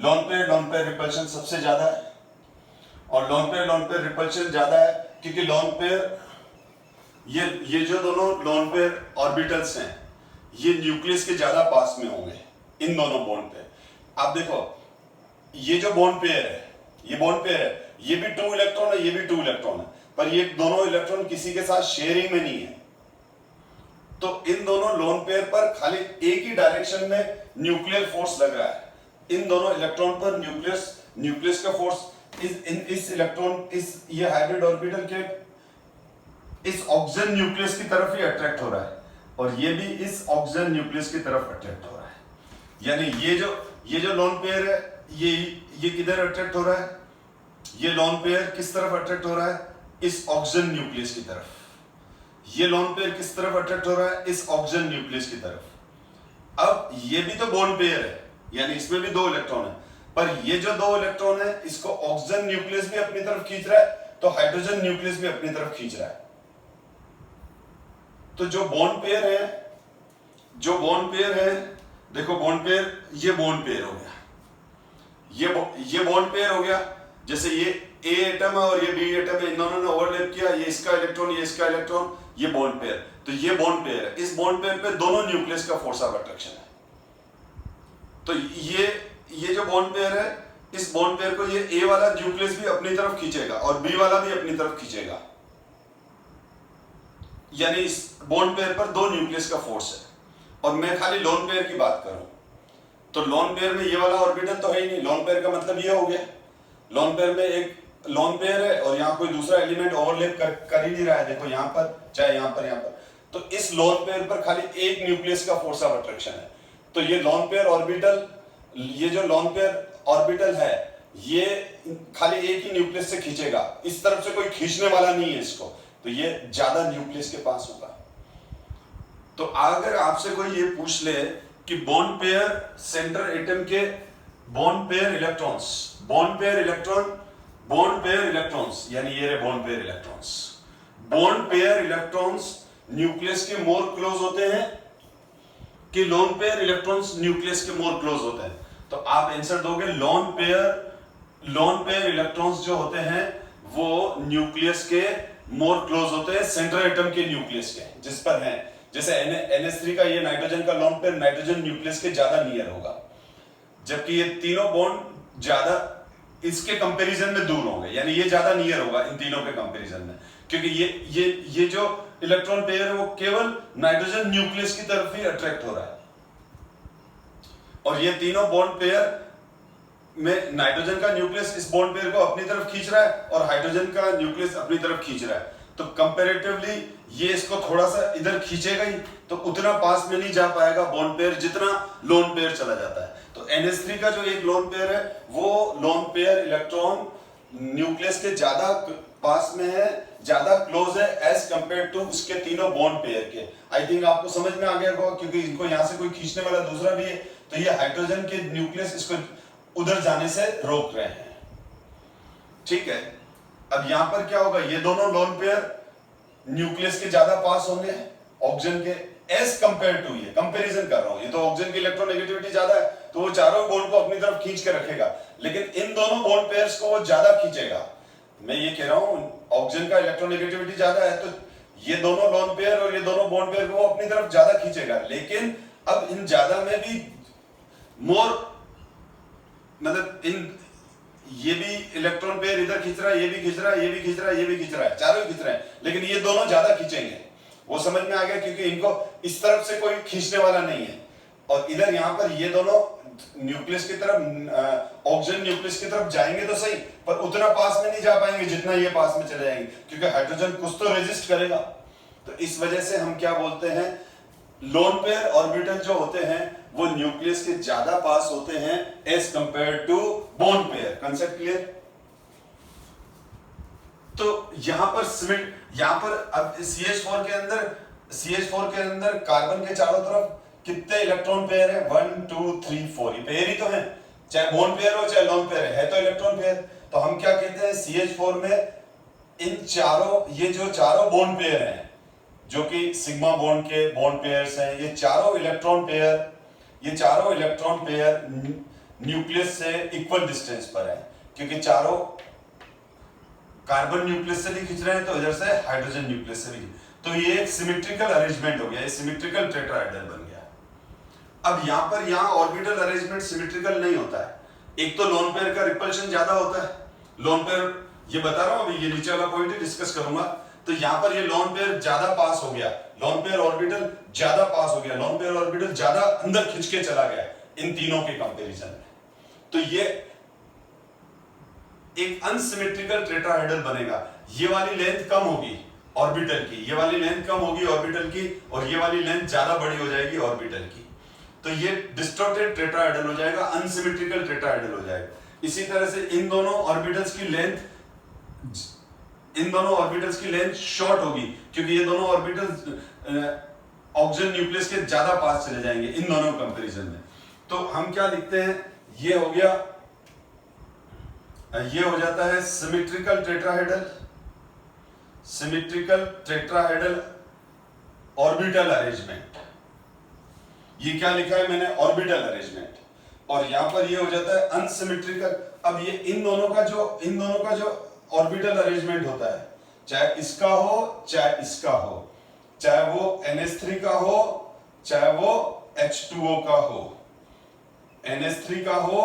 लोन पेयर रिपल्शन सबसे ज्यादा है। और लोन पेयर रिपल्शन ज्यादा है क्योंकि लोन पेयर ये जो दोनों लोन पेयर ऑर्बिटल्स हैं ये न्यूक्लियस के ज्यादा पास में होंगे इन दोनों बॉन्ड पे। आप देखो ये जो बॉन्ड पेयर है, ये बॉन्ड पेयर है, ये भी 2 इलेक्ट्रॉन है, ये भी 2 इलेक्ट्रॉन है, पर ये दोनों इलेक्ट्रॉन किसी के साथ शेयरिंग में नहीं है। तो इन दोनों लोन पेयर पर खाली एक ही डायरेक्शन में न्यूक्लियर फोर्स लग रहा है। इन दोनों इलेक्ट्रॉन पर न्यूक्लियस का फोर्स इस ये हाइब्रिड ऑर्बिटल के इस ऑक्सीजन न्यूक्लियस की तरफ ही अट्रैक्ट हो रहा है, और ये भी इस ऑक्सीजन न्यूक्लियस की तरफ अट्रैक्ट हो रहा है। यानी ये जो लोन पेयर है ये किधर अट्रैक्ट हो रहा है, ये लोन पेयर किस तरफ अट्रैक्ट हो रहा है, इस ऑक्सीजन न्यूक्लियस की तरफ। ये लोन पेयर किस तरफ अट्रैक्ट हो रहा है, इस ऑक्सीजन न्यूक्लियस की तरफ। अब ये भी तो बॉन्ड पेयर है, यानी इसमें भी 2 इलेक्ट्रॉन है, पर ये जो 2 इलेक्ट्रॉन है इसको ऑक्सीजन न्यूक्लियस भी अपनी तरफ खींच रहा है, तो हाइड्रोजन न्यूक्लियस भी अपनी तरफ खींच रहा है। तो जो बॉन्ड पेयर है, देखो बॉन्ड पेयर, ये बॉन्ड पेयर हो गया, ये बॉन्ड पेयर हो गया। जैसे ये A एटम है और ये B एटम है, इन दोनों ने ओवरलैप किया, ये इसका इलेक्ट्रॉन, ये इसका इलेक्ट्रॉन, ये बॉन्ड पेयर। तो ये बॉन्ड पेयर है, इस बॉन्ड पेयर पे दोनों न्यूक्लियस का फोर्स ऑफ अट्रैक्शन है। तो ये जो बॉन्ड पेयर है, इस बॉन्ड पेयर को ये A वाला न्यूक्लियस भी अपनी तरफ खींचेगा और B वाला भी अपनी तरफ खींचेगा। यानी इस बॉन्ड पेयर पर 2 न्यूक्लियस का फोर्स है। और मैं खाली लोन पेयर की बात करूं तो लोन पेयर में ये वाला ऑर्बिटल तो है ही नहीं। लोन पेयर का मतलब ये हो गया, लोन पेयर में एक लोन पेयर है और यहाँ कोई दूसरा एलिमेंट ओवरलैप कर ही नहीं रहा है। देखो यहाँ पर, चाहे यहाँ पर, तो इस लोन पेयर पर खाली एक न्यूक्लियस का फोर्स ऑफ अट्रैक्शन है। तो ये लोन पेयर ऑर्बिटल, ये जो लोन पेयर ऑर्बिटल है, ये खाली एक ही न्यूक्लियस से खींचेगा, इस तरफ से कोई खींचने वाला नहीं है इसको, तो ये ज्यादा न्यूक्लियस के पास होगा। तो अगर आपसे कोई ये पूछ ले कि बॉन्ड पेयर सेंटर एटम के बॉन्ड पेयर इलेक्ट्रॉन्स, यानी ये रहे bond pair electrons. Bond pair electrons nucleus के मोर क्लोज होते हैं कि लोन पेयर इलेक्ट्रॉन्स न्यूक्लियस के मोर क्लोज होते हैं। तो आप आंसर दोगे लोन पेयर इलेक्ट्रॉन्स जो होते हैं वो न्यूक्लियस के मोर क्लोज होते हैं, सेंट्रल एटम के न्यूक्लियस के जिस पर है। जैसे NH3 का ये नाइट्रोजन का लोन पेयर नाइट्रोजन न्यूक्लियस के ज्यादा नियर होगा, जबकि ये तीनों बॉन्ड ज्यादा इसके कंपैरिजन में दूर होंगे, यानी ये ज्यादा नियर होगा इन तीनों के कंपैरिजन में, क्योंकि ये जो इलेक्ट्रॉन पेयर है वो केवल नाइट्रोजन न्यूक्लियस की तरफ ही अट्रैक्ट हो रहा है। और ये तीनों बॉन्ड पेयर में नाइट्रोजन का न्यूक्लियस इस बॉन्ड पेयर को अपनी तरफ खींच रहा है और हाइड्रोजन का न्यूक्लियस अपनी तरफ खींच रहा है। तो कंपैरेटिवली ये इसको थोड़ा सा इधर खींचेगा ही, तो उतना पास में नहीं जा पाएगा बॉन्ड पेयर जितना लोन पेयर चला जाता है। तो NH3 का जो एक लोन पेयर है वो लोन पेयर इलेक्ट्रॉन न्यूक्लियस के ज्यादा पास में है, ज्यादा क्लोज है एज कंपेयर टू उसके तीनों बॉन्ड पेयर के। आई थिंक आपको समझ में आ गया होगा, क्योंकि इनको यहां से कोई खींचने वाला दूसरा भी है, तो ये हाइड्रोजन के न्यूक्लियस इसको उधर जाने से रोक रहे हैं। ठीक है, अब यहां पर क्या होगा, ये दोनों लोन पेयर न्यूक्लियस के ज्यादा पास होंगे ऑक्सीजन के, एज कंपेयर टू, ये कंपैरिजन कर रहा हूं, ये तो ऑक्सीजन की इलेक्ट्रोनेगेटिविटी ज्यादा है तो वो चारों बॉन्ड को अपनी तरफ खींच के रखेगा, लेकिन इन दोनों बॉन्ड पेयर्स को वो ज्यादा खींचेगा। मैं ये कह रहा हूं ऑक्सीजन का इलेक्ट्रोनेगेटिविटी ज्यादा है तो ये दोनों लोन पेयर और ये दोनों बॉन्ड पेयर को वो अपनी तरफ ज्यादा खींचेगा, लेकिन अब इन ज्यादा में भी मोर, मतलब इन ये भी इलेक्ट्रॉन पेयर इधर खींच रहा है, ये भी खींच रहा है, ये भी खींच रहा है, ये भी खींच रहा है, चारों ही खींच रहे हैं, लेकिन ये दोनों ज्यादा खींचेंगे। वो समझ में आ गया, क्योंकि इनको इस तरफ से कोई खींचने वाला नहीं है, और इधर यहां पर ये दोनों न्यूक्लियस की तरफ, ऑक्सीजन न्यूक्लियस की तरफ जाएंगे तो सही, पर उतना पास में नहीं जा पाएंगे जितना ये पास में चले जाएंगे, क्योंकि हाइड्रोजन कुछ तो रेजिस्ट करेगा। तो इस वजह से हम क्या बोलते हैं, लोन पेयर ऑर्बिटल जो होते हैं वो न्यूक्लियस के ज्यादा पास होते हैं as compare to bond pair. Concept clear? तो यहां पर अब CH4 के अंदर कार्बन के चारों तरफ कितने इलेक्ट्रॉन पेयर है, 1 2 3 4, ये पेयर ही तो है, चाहे बॉन्ड पेयर हो चाहे लोन पेयर है तो इलेक्ट्रॉन पेयर। तो हम क्या कहते हैं, CH4 में इन चारों, ये जो चारों बॉन्ड पेयर हैं जो कि सिग्मा बॉन्ड के बॉन्ड पेयर्स हैं, ये चारों इलेक्ट्रॉन पेयर न्यूक्लियस से इक्वल डिस्टेंस पर है, क्योंकि चारों कार्बन न्यूक्लियस से भी खींच रहे हैं तो इधर से हाइड्रोजन न्यूक्लियस से भी, तो ये एक सिमेट्रिकल अरेंजमेंट हो गया, ये सिमेट्रिकल टेट्राहेड्रल बन गया। अब यहां ऑर्बिटल अरेंजमेंट सिमेट्रिकल नहीं होता है, एक तो लोन पेयर का रिपल्शन ज्यादा होता है, लोन पेयर, ये बता रहा हूं अभी, ये नीचे वाला पॉइंट ही डिस्कस करूंगा। तो यहां पर ये लोन पेयर ज्यादा पास हो गया, लोन पेयर ऑर्बिटल ज्यादा पास हो गया, लोन पेयर ऑर्बिटल ज्यादा अंदर खिंच के चला गया इन तीनों के कंपैरिजन में, तो ये एक अनसिमेट्रिकल टेट्राहेड्रल बनेगा। ये वाली लेंथ कम होगी ऑर्बिटल की, ये वाली लेंथ कम होगी ऑर्बिटल की, और ये वाली लेंथ ज्यादा बड़ी हो जाएगी ऑर्बिटल की, तो ये डिस्टॉर्टेड टेट्राहेड्रल हो जाएगा, अनसिमेट्रिकल टेट्राहेड्रल हो जाएगा। इसी तरह से इन दोनों ऑर्बिटल्स की लेंथ शॉर्ट होगी, क्योंकि ये दोनों ऑर्बिटल्स ऑक्सीजन न्यूक्लियस के ज्यादा पास चले जाएंगे इन दोनों कंपैरिजन में। तो हम क्या लिखते हैं, ये हो गया, ये हो जाता है सिमेट्रिकल टेट्राहेड्रल ऑर्बिटल अरेंजमेंट। ये क्या लिखा है मैंने, ऑर्बिटल अरेंजमेंट, और यहां पर ये हो जाता है अनसिमेट्रिकल। अब ये इन दोनों का जो ऑर्बिटल अरेंजमेंट होता है, चाहे इसका हो चाहे इसका हो, चाहे वो NH3 का हो चाहे वो H2O का हो, NH3 का हो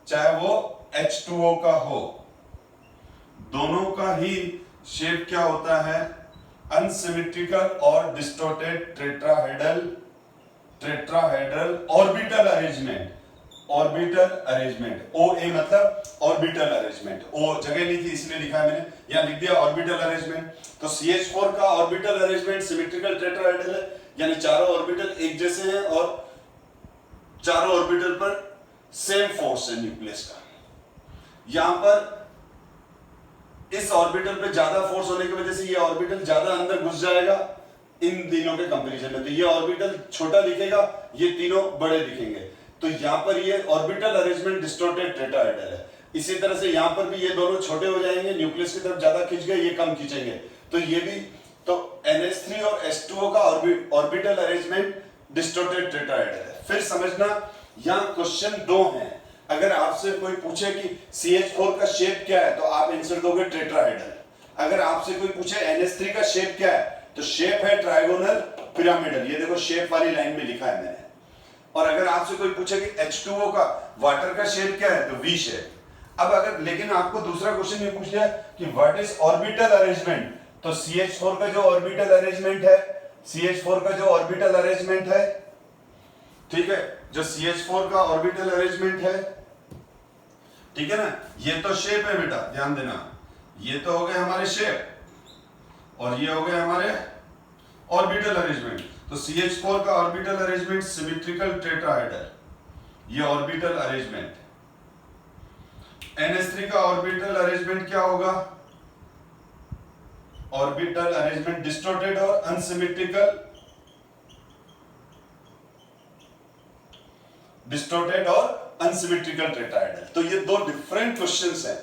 चाहे वो H2O का हो, दोनों का ही शेप क्या होता है, अनसिमेट्रिकल और distorted tetrahedral orbital arrangement. OA मतलब ऑर्बिटल अरेंजमेंट, ओ जगह नहीं थी इसलिए लिखा है मैंने, यहां लिख दिया ऑर्बिटल अरेंजमेंट। तो CH4 का ऑर्बिटल अरेंजमेंट सिमेट्रिकल टेट्राहेड्रल है, यानी चारों ऑर्बिटल एक जैसे हैं और चारों ऑर्बिटल पर सेम फोर्स है न्यूक्लियस का। यहां पर इस ऑर्बिटल पे ज्यादा फोर्स होने की वजह से ये ऑर्बिटल ज्यादा अंदर घुस जाएगा इन तीनों के कंपैरिजन में, तो ये ऑर्बिटल छोटा दिखेगा, ये तीनों बड़े दिखेंगे। तो यहां पर ये ऑर्बिटल अरेंजमेंट डिस्टॉर्टेड टेट्राहेड्रल है। इसी तरह से यहां पर भी ये दोनों छोटे हो जाएंगे, न्यूक्लियस की तरफ ज्यादा खींच गए, ये कम खींचेंगे, तो ये भी, तो NH3 और H2O का ऑर्बिटल अरेंजमेंट डिस्टॉर्टेड टेट्राहेड्रल है। फिर समझना, यहां क्वेश्चन 2 हैं, अगर आपसे कोई पूछे कि CH4 का शेप क्या है तो आप आंसर दोगे टेट्राहेड्रल। अगर आपसे कोई पूछे NH3 का शेप क्या है तो शेप है ट्रायगोनल पिरामिडल, ये देखो शेप वाली लाइन में लिखा है मैंने। और अगर आपसे कोई पूछे कि H2O का वाटर का शेप क्या है तो V शेप। अब अगर, लेकिन आपको दूसरा क्वेश्चन ये पूछ लिया कि व्हाट इज ऑर्बिटल अरेंजमेंट, तो CH4 का जो ऑर्बिटल अरेंजमेंट है, ठीक है, जो CH4 का ऑर्बिटल अरेंजमेंट है, ठीक है ना, ये तो शेप है बेटा, ध्यान देना, ये तो हो गए हमारे शेप और ये हो गए हमारे ऑर्बिटल अरेंजमेंट। तो CH4 का ऑर्बिटल अरेंजमेंट सिमेट्रिकल टेट्राहेड्रल, ये ऑर्बिटल अरेंजमेंट। NH3 का ऑर्बिटल अरेंजमेंट क्या होगा, ऑर्बिटल अरेंजमेंट डिस्टॉर्टेड और अनसिमेट्रिकल, डिस्टॉर्टेड और अनसिमेट्रिकल टेट्राहेड्रल। तो ये दो डिफरेंट क्वेश्चंस हैं।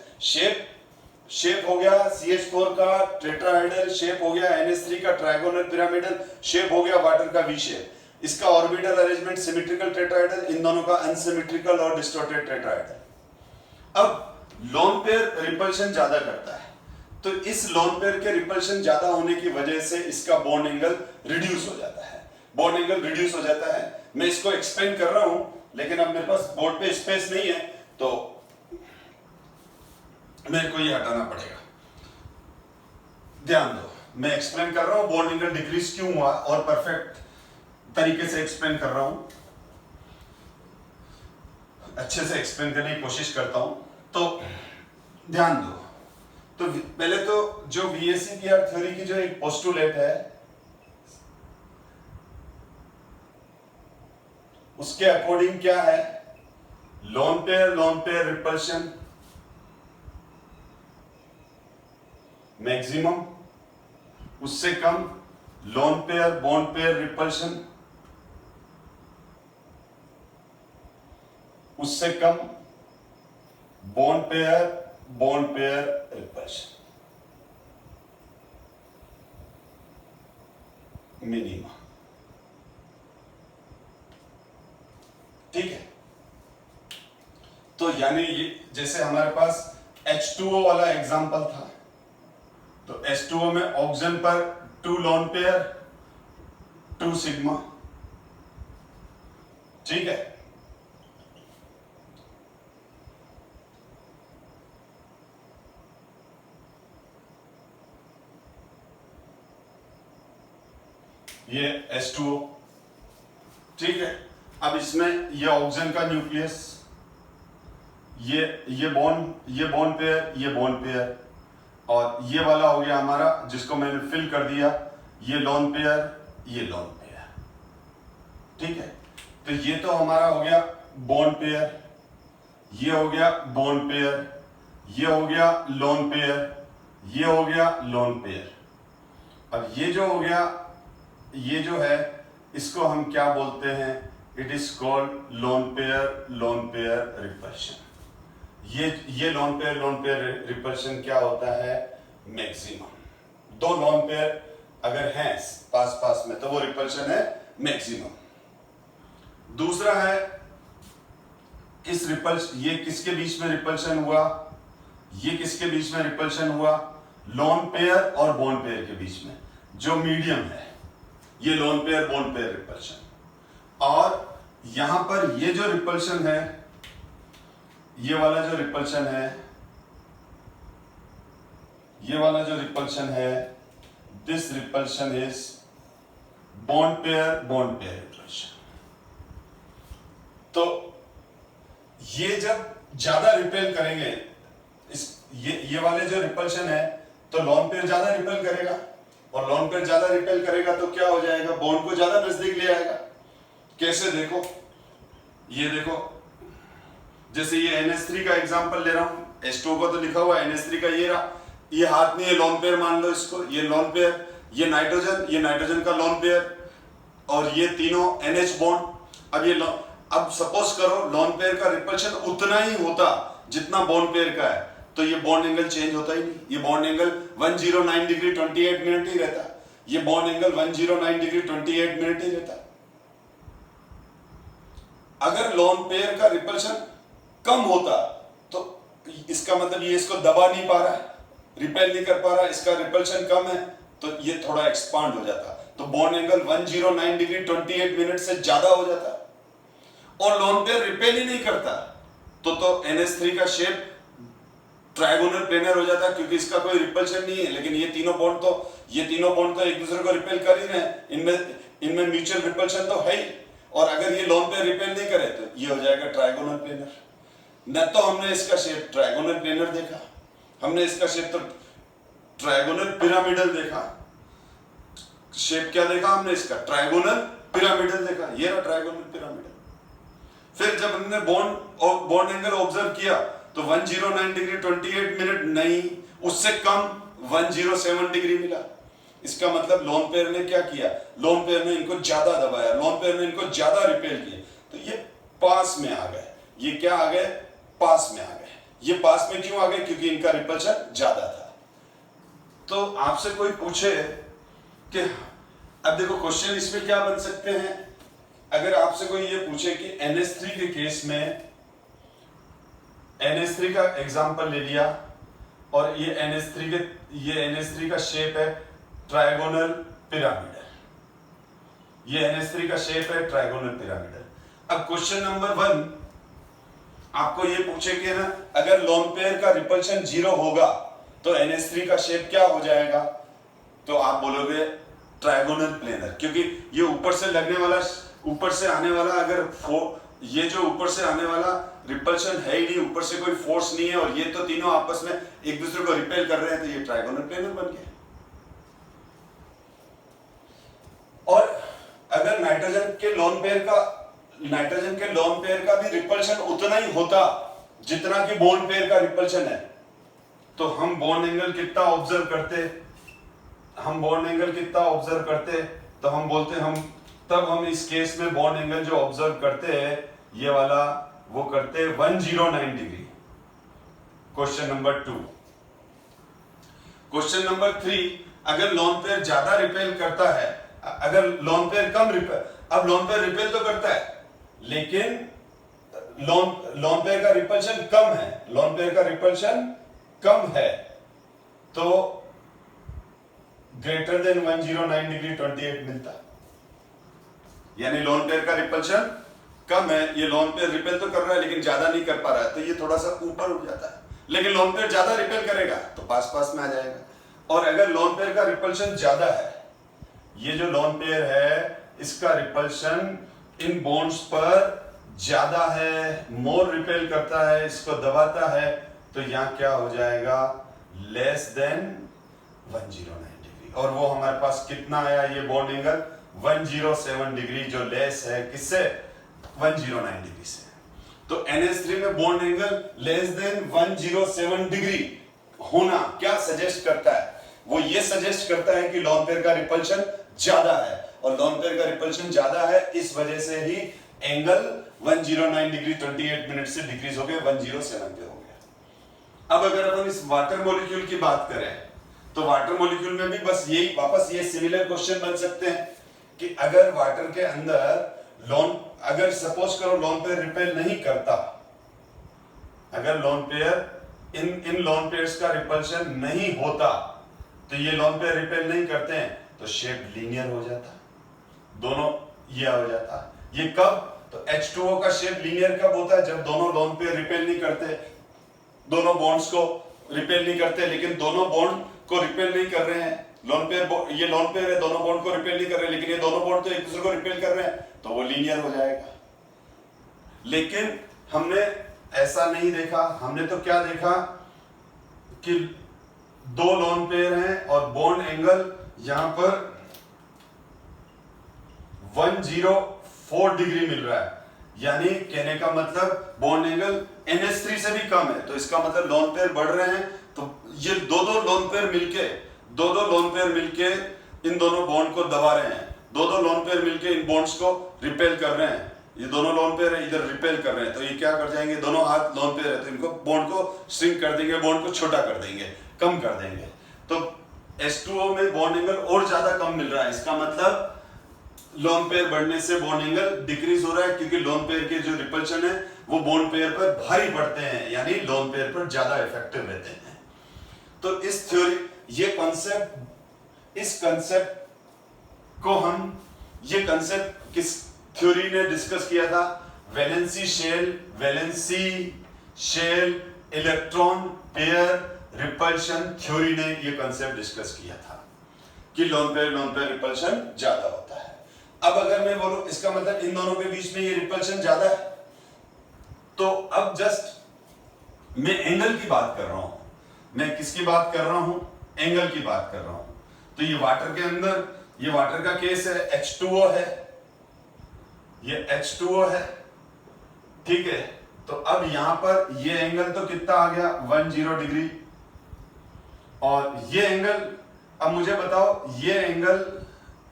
शेप हो गया CH4 का टेट्राहेड्रल, शेप हो गया NH3 का ट्रायगोनल पिरामिडल, शेप हो गया वाटर का वी शेप। इसका ऑर्बिटल अरेंजमेंट सिमेट्रिकल टेट्राहेड्रल, इन दोनों का अनसिमेट्रिकल और डिस्टॉर्टेड टेट्राहेड्रल। अब लोन पेयर रिपल्शन ज्यादा करता है, तो इस लोन पेयर के रिपल्शन ज्यादा होने की वजह से इसका बॉन्ड एंगल रिड्यूस हो जाता है। बॉन्ड एंगल रिड्यूस हो जाता है। मैं इसको एक्सप्लेन कर रहा हूं, लेकिन अब मेरे पास बोर्ड पे स्पेस नहीं है, तो मेरे को ये हटाना पड़ेगा। ध्यान दो, मैं एक्सप्लेन कर रहा हूं बॉन्ड एंगल डिक्रीज क्यों हुआ, और परफेक्ट तरीके से एक्सप्लेन कर रहा हूं, अच्छे से एक्सप्लेन करने की कोशिश करता हूं। तो ध्यान दो, तो पहले तो जो VSEPR थ्योरी की जो एक पोस्टुलेट है, उसके अकॉर्डिंग क्या है, लोन पेयर रिपल्शन मैक्सिमम, उससे कम lone pair bond pair repulsion, उससे कम बॉन्ड पेयर रिपल्शन मिनिमम। ठीक है, तो यानी ये जैसे हमारे पास H2O वाला एग्जांपल था, तो H2O में ऑक्सीजन पर 2 लोन पेयर 2 सिग्मा। ठीक है, ये H2O। ठीक है, अब इसमें ये ऑक्सीजन का न्यूक्लियस, ये बॉन्ड पेयर, और ये वाला हो गया हमारा जिसको मैंने फिल कर दिया, ये लोन पेयर। ठीक है, तो ये तो हमारा हो गया बॉन्ड पेयर, ये हो गया बॉन्ड पेयर, ये हो गया लोन पेयर, ये हो गया लोन पेयर। अब ये जो हो गया, ये जो है इसको हम क्या बोलते हैं, it is called loan pair repulsion. ये लोन पेयर रिपल्शन क्या होता है, मैक्सिमम। 2 लोन पेयर अगर हैं पास में तो वो रिपल्शन है मैक्सिमम। दूसरा है ये किसके बीच में रिपल्शन हुआ, ये किसके बीच में रिपल्शन हुआ, लोन पेयर और बॉन्ड पेयर के बीच में, जो मीडियम है, ये loan pair bond pair repulsion. और यहां पर ये जो रिपल्शन है, ये वाला जो रिपल्शन है, this repulsion is bond pair repulsion. तो ये जब ज्यादा रिपेल करेंगे, ये वाले जो रिपल्शन है, तो लोन पेयर ज्यादा रिपेल करेगा, और लोन पेयर ज्यादा रिपेल करेगा तो क्या हो जाएगा, बॉन्ड को ज्यादा नजदीक ले आएगा। कैसे, देखो, ये देखो, जैसे ये NH3 का एग्जांपल ले रहा हूं, H2O को तो लिखा हुआ है, NH3 का ये रहा, ये हाथ में, ये लोन पेयर मान लो इसको, ये लोन पेयर, ये नाइट्रोजन का लोन पेयर, और ये तीनों NH बॉन्ड। अब सपोज करो लोन पेयर का रिपल्शन उतना ही होता जितना बॉन्ड पेयर का है, तो ये बॉन्ड एंगल चेंज होता ही नहीं, ये बॉन्ड एंगल 109 डिग्री 28 मिनट ही रहता, ये बॉन्ड एंगल 109 डिग्री 28 मिनट ही रहता। अगर लोन पेयर का रिपल्शन कम होता तो इसका मतलब ये इसको दबा नहीं पा रहा है, रिपेल नहीं कर पा रहा, इसका रिपल्शन कम है, तो ये थोड़ा एक्सपांड हो जाता, तो बॉन्ड एंगल 109 डिग्री 28 मिनट से ज्यादा हो जाता। और लोन पेयर रिपेल ही नहीं करता, तो NH3 का शेप ट्रायगोनल प्लेनर हो जाता, क्योंकि इसका कोई रिपल्शन नहीं है। लेकिन ये तीनों बॉन्ड तो एक दूसरे को रिपेल कर ही रहे हैं, इनमें म्यूचुअल रिपल्शन तो है ही। और अगर ये लोन पेयर रिपेल नहीं करे तो ये हो जाएगा ट्रायगोनल प्लेनर। न तो हमने इसका शेप ट्रायगोनल प्लेनर देखा, हमने इसका शेप तो ट्रायगोनल पिरामिडल देखा। शेप क्या देखा हमने इसका, ट्रायगोनल पिरामिडल देखा, ये रहा ट्रायगोनल पिरामिडल। फिर जब हमने बॉन्ड एंगल ऑब्जर्व किया तो 109 डिग्री 28 मिनट नहीं, उससे कम 107 डिग्री मिला। इसका मतलब लोन पेयर ने क्या किया, लोन पेयर ने इनको ज्यादा दबाया, लोन पेयर ने इनको ज्यादा रिपेल किया, तो ये पास में आ गए। ये क्या आ गए, पास में आ गए। ये पास में क्यों आ गए, क्योंकि इनका रिपल्शन ज्यादा था। तो आपसे कोई पूछे कि अब देखो क्वेश्चन इसमें क्या बन सकते हैं, अगर आपसे कोई ये पूछे कि NH3 के केस में, NH3 का एग्जांपल ले लिया और ये NH3 का शेप है ट्रायगोनल पिरामिडल, ये NH3 का शेप है ट्रायगोनल पिरामिडल। अब क्वेश्चन नंबर 1 आपको ये पूछे कि ना अगर लोन पेयर का रिपल्शन 0 होगा तो NH3 का शेप क्या हो जाएगा, तो आप बोलोगे ट्रायगोनल प्लेनर, क्योंकि ये ऊपर से लगने वाला, ऊपर से आने वाला, अगर ये जो ऊपर से आने वाला रिपल्शन है ही नहीं, ऊपर से कोई फोर्स नहीं है और ये तो तीनों आपस में एक दूसरे को रिपेल कर रहे हैं, तो ये ट्रायगोनल प्लेनर बन गया। और अगर नाइट्रोजन के लोन पेयर का भी रिपल्शन उतना ही होता जितना कि बॉन्ड पेयर का रिपल्शन है, तो हम बॉन्ड एंगल कितना ऑब्जर्व करते, तो हम बोलते हम इस केस में बॉन्ड एंगल जो ऑब्जर्व करते हैं ये वाला वो करते 109 degree. Question number 2। Question number 3, अगर लोन पेयर ज्यादा रिपेल करता है, अगर लोन पेयर कम रिपेल, अब लोन पेयर रिपेल तो करता है लेकिन लोन पेयर का रिपल्शन कम है, तो ग्रेटर देन 109 डिग्री 28 मिलता, यानी लोन पेयर का रिपल्शन कम है, ये लोन पेयर रिपेल तो कर रहा है लेकिन ज्यादा नहीं कर पा रहा है, तो ये थोड़ा सा ऊपर उठ जाता है। लेकिन लोन पेयर ज्यादा रिपेल करेगा तो पास में आ जाएगा। और अगर लोन पेयर का रिपल्शन ज्यादा है, ये जो लोन पेयर है इसका रिपल्शन इन बॉन्ड्स पर ज्यादा है, मोर रिपेल करता है, इसको दबाता है, तो यहां क्या हो जाएगा, लेस देन 109 डिग्री। और वो हमारे पास कितना आया, ये बॉन्ड एंगल 107 डिग्री, जो लेस है किससे, 109 डिग्री से। तो NH3 में bond angle less than 107 degree होना क्या सजेस्ट करता है, वो ये सजेस्ट करता है कि लोन पेयर का रिपल्शन ज्यादा है, और लोन पेयर का रिपल्शन ज्यादा है, इस वजह से ही एंगल 109 डिग्री 28 मिनट से डिक्रीज हो गया, 107 पे हो गया। अब अगर अपन इस वाटर मॉलिक्यूल की बात करें, तो वाटर मॉलिक्यूल में भी बस यही वापस ये सिमिलर क्वेश्चन बन सकते हैं कि अगर वाटर के अंदर अगर सपोज करो लोन पेयर रिपेल नहीं करता, अगर लोन पेयर इन लोन पेयर्स का रिपल्शन नहीं होता, तो ये लोन पेयर रिपेल नहीं करते हैं, तो शेप लीनियर हो जाता, दोनों ये हो जाता। ये कब, तो H2O का शेप लीनियर कब होता है, जब दोनों लोन पेयर रिपेल नहीं करते, दोनों बॉन्ड्स को रिपेल नहीं करते, लेकिन दोनों बॉन्ड को रिपेल नहीं कर रहे हैं, ये लोन पेयर है, दोनों बॉन्ड को रिपेल नहीं कर रहे हैं, लेकिन ये दोनों बॉन्ड तो एक दूसरे को रिपेल कर रहे हैं, तो वो लीनियर हो जाएगा। लेकिन हमने ऐसा नहीं देखा, हमने तो क्या देखा कि दो लोन पेयर हैं और बॉन्ड एंगल यहां पर 104 डिग्री मिल रहा है, यानी कहने का मतलब बॉन्ड एंगल NH3 से भी कम है, तो इसका मतलब लोन पेयर बढ़ रहे हैं। तो ये दो लोन पेयर मिलके इन दोनों बॉन्ड को दबा रहे हैं, दो लोन पेयर मिलके इन बॉन्ड्स को रिपेल कर रहे हैं, ये दोनों लोन पेयर इधर रिपेल कर रहे हैं, तो ये क्या कर जाएंगे, दोनों हाथ लोन पेयर है तो इनको बॉन्ड को श्रिंक कर देंगे, बॉन्ड को छोटा कर देंगे, कम कर देंगे, तो H2O में बॉन्ड एंगल और ज्यादा कम मिल रहा है। इसका मतलब लोन पेयर बढ़ने से बॉन्ड एंगल डिक्रीज हो रहा है, क्योंकि लोन पेयर के जो रिपल्शन है वो बॉन्ड पेयर पर भारी पड़ते हैं, यानी लोन पेयर पर ज्यादा इफेक्टिव रहते हैं। तो इस थ्योरी, इस कंसेप्ट को ये कंसेप्ट किस थ्योरी ने डिस्कस किया था, valency shell electron pair repulsion theory ने ये कंसेप्ट डिस्कस किया था कि लोन पेयर रिपल्शन ज्यादा होता है। अब अगर मैं बोलूं इसका मतलब इन दोनों के बीच में ये रिपल्शन ज्यादा है, तो अब जस्ट मैं एंगल की बात कर रहा हूं, मैं किसकी बात कर रहा हूं, एंगल की बात कर रहा हूं। तो ये वाटर के अंदर, ये वाटर का केस है, H2O है, ये H2O है, ठीक है। तो अब यहां पर ये एंगल तो कितना आ गया, 10 डिग्री, और ये एंगल, अब मुझे बताओ ये एंगल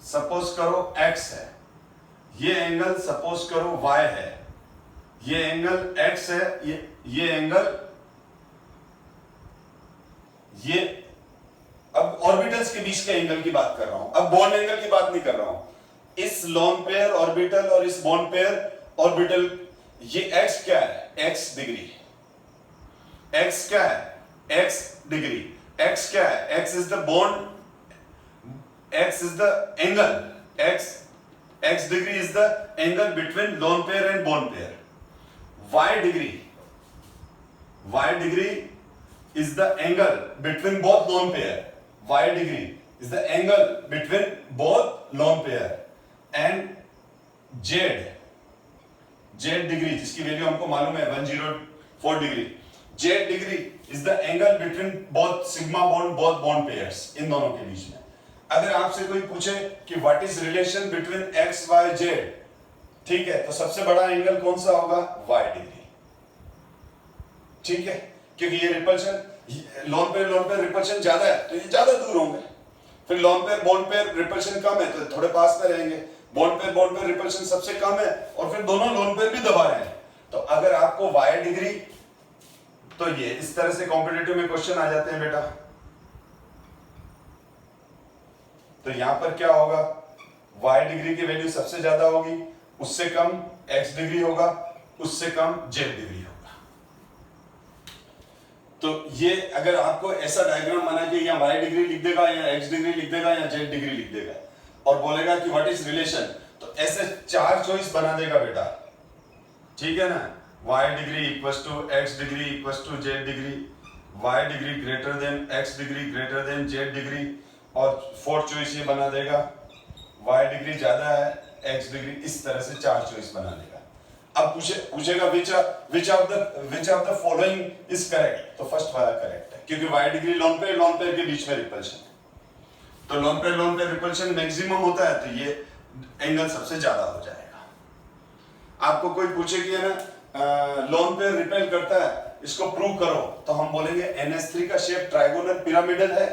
सपोज करो x है, ये एंगल सपोज करो y है, ये एंगल x है, ये एंगल, ये अब ऑर्बिटल्स के बीच के एंगल की बात कर रहा हूं, अब बॉन्ड एंगल की बात नहीं कर रहा हूं। इस लोन पेयर ऑर्बिटल और इस बॉन्ड पेयर ऑर्बिटल, ये x क्या है? x degree. x क्या है? x degree. x क्या है? x is the bond, x is the angle, x degree is the angle between lone pair and bond pair. y degree is the angle between both lone pair. Y degree is the angle between both lone pair. And Z degree जिसकी value हमको मालूम है 104 degree, Z degree is the angle between both sigma bond, both bond pairs, इन दोनों के बीच में। अगर आपसे कोई पूछे कि what is relation between x, y, z, ठीक है, तो सबसे बड़ा एंगल कौन सा होगा? Y डिग्री, ठीक है, क्योंकि ये रिपल्शन, लोन पेयर रिपल्शन ज्यादा है तो ये ज्यादा दूर होंगे, फिर lone pair bond pair repulsion कम है तो थोड़े पास में रहेंगे, बॉन्ड पेयर रिपल्शन सबसे कम है और फिर दोनों लोन पेयर भी दबा रहे हैं। तो अगर आपको y डिग्री, तो ये इस तरह से कॉम्पिटिटिव में क्वेश्चन आ जाते हैं बेटा। तो यहां पर क्या होगा? y डिग्री की वैल्यू सबसे ज्यादा होगी, उससे कम x डिग्री होगा, उससे कम z डिग्री होगा। तो ये अगर आपको ऐसा डायग्राम बना के या y डिग्री लिख देगा या x डिग्री लिख देगा या z डिग्री लिख देगा और बोलेगा कि व्हाट इज रिलेशन, तो ऐसे 4 चॉइस बना देगा बेटा, ठीक है ना? y degree equals to x degree equals to z degree, y degree greater than x degree greater than z degree, और 4th चॉइस ये बना देगा y डिग्री ज्यादा है x डिग्री, इस तरह से 4 चॉइस बना देगा। अब पूछेगा which of the following is correct, तो फर्स्ट वाला करेक्ट है क्योंकि y डिग्री लोन पेयर के बीच में रिपल्शन है, तो लोन पेयर रिपल्शन मैक्सिमम होता है तो ये एंगल सबसे ज्यादा हो जाएगा। आपको कोई पूछे कि है ना लोन पेयर रिपेल करता है, इसको प्रूव करो, तो हम बोलेंगे NH3 का शेप ट्राइगोनल पिरामिडल है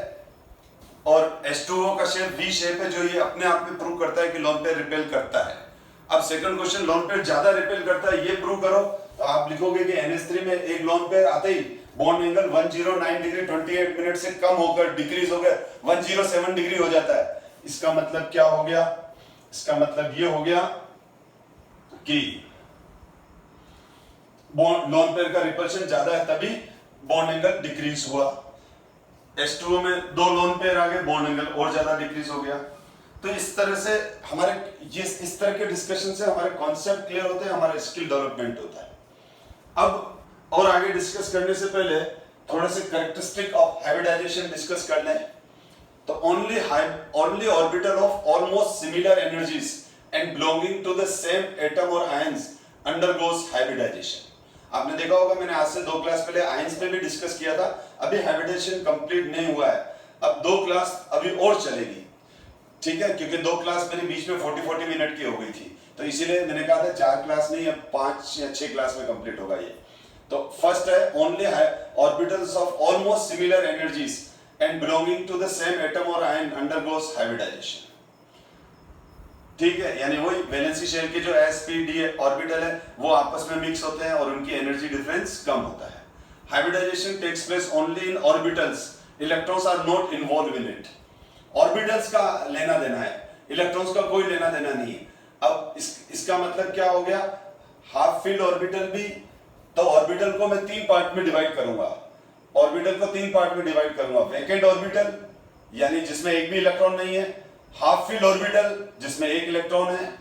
और H2O का शेप V शेप है, जो ये अपने आप में प्रूव करता है कि लोन पेयर रिपेल करता है। अब सेकंड क्वेश्चन, लोन पेयर ज्यादा रिपेल करता है ये प्रूव करो, तो आप लिखोगे कि NH3 में एक लोन पेयर आते ही बॉन्ड एंगल 109 डिग्री 28 मिनट से कम होकर डिक्रीज हो गया 107 डिग्री हो जाता है। इसका मतलब क्या हो गया? इसका मतलब ये हो गया कि लोन पेयर का रिपल्शन ज्यादा है तभी बॉन्ड एंगल डिक्रीज हुआ। H2O में 2 लोन पेयर आ गए, बॉन्ड एंगल और ज्यादा डिक्रीज हो गया। तो इस तरह से हमारे ये इस तरह के डिस्कशन से हमारे कॉन्सेप्ट क्लियर होते हैं, हमारा स्किल डेवलपमेंट होता है। अब और आगे डिस्कस करने से पहले थोड़े से कैरेक्टरिस्टिक ऑफ हाइब्रिडाइजेशन डिस्कस कर लें। तो only orbital of almost similar energies and belonging to the same atom और आयंस अंडरगोस हाइब्रिडाइजेशन। आपने देखा होगा, मैंने आज से 2 क्लास पहले आयंस पे भी डिस्कस किया था, अभी हाइब्रिडाइजेशन कंप्लीट नहीं हुआ है, अब 2 क्लास अभी और चलेगी, ठीक है, क्योंकि 2 क्लास मेरी बीच में 40 मिनट की हो गई थी, तो इसीलिए मैंने कहा था 4 क्लास नहीं, अब 5 या 6 क्लास में कंप्लीट होगा ये। तो फर्स्ट है only orbitals of almost similar energies and belonging to the same atom और आयन अंडरगोस हाइब्रिडाइजेशन, ठीक है, यानी वही वैलेंसी शेल के जो sp-d ऑर्बिटल है वो आपस में मिक्स होते हैं और उनकी एनर्जी डिफरेंस कम होता है। Hybridization takes place only in orbitals, electrons are not involve in it. Orbitals का लेना देना है, इलेक्ट्रॉन्स का कोई लेना देना नहीं है। अब इसका मतलब क्या हो गया? हाफ फील्ड ऑर्बिटल भी, तो ऑर्बिटल को मैं 3 पार्ट में डिवाइड करूंगा, ऑर्बिटल को 3 पार्ट में डिवाइड करूंगा। वैकेंट ऑर्बिटल यानी जिसमें एक भी इलेक्ट्रॉन नहीं है, हाफ फील्ड ऑर्बिटल जिसमें एक इलेक्ट्रॉन है,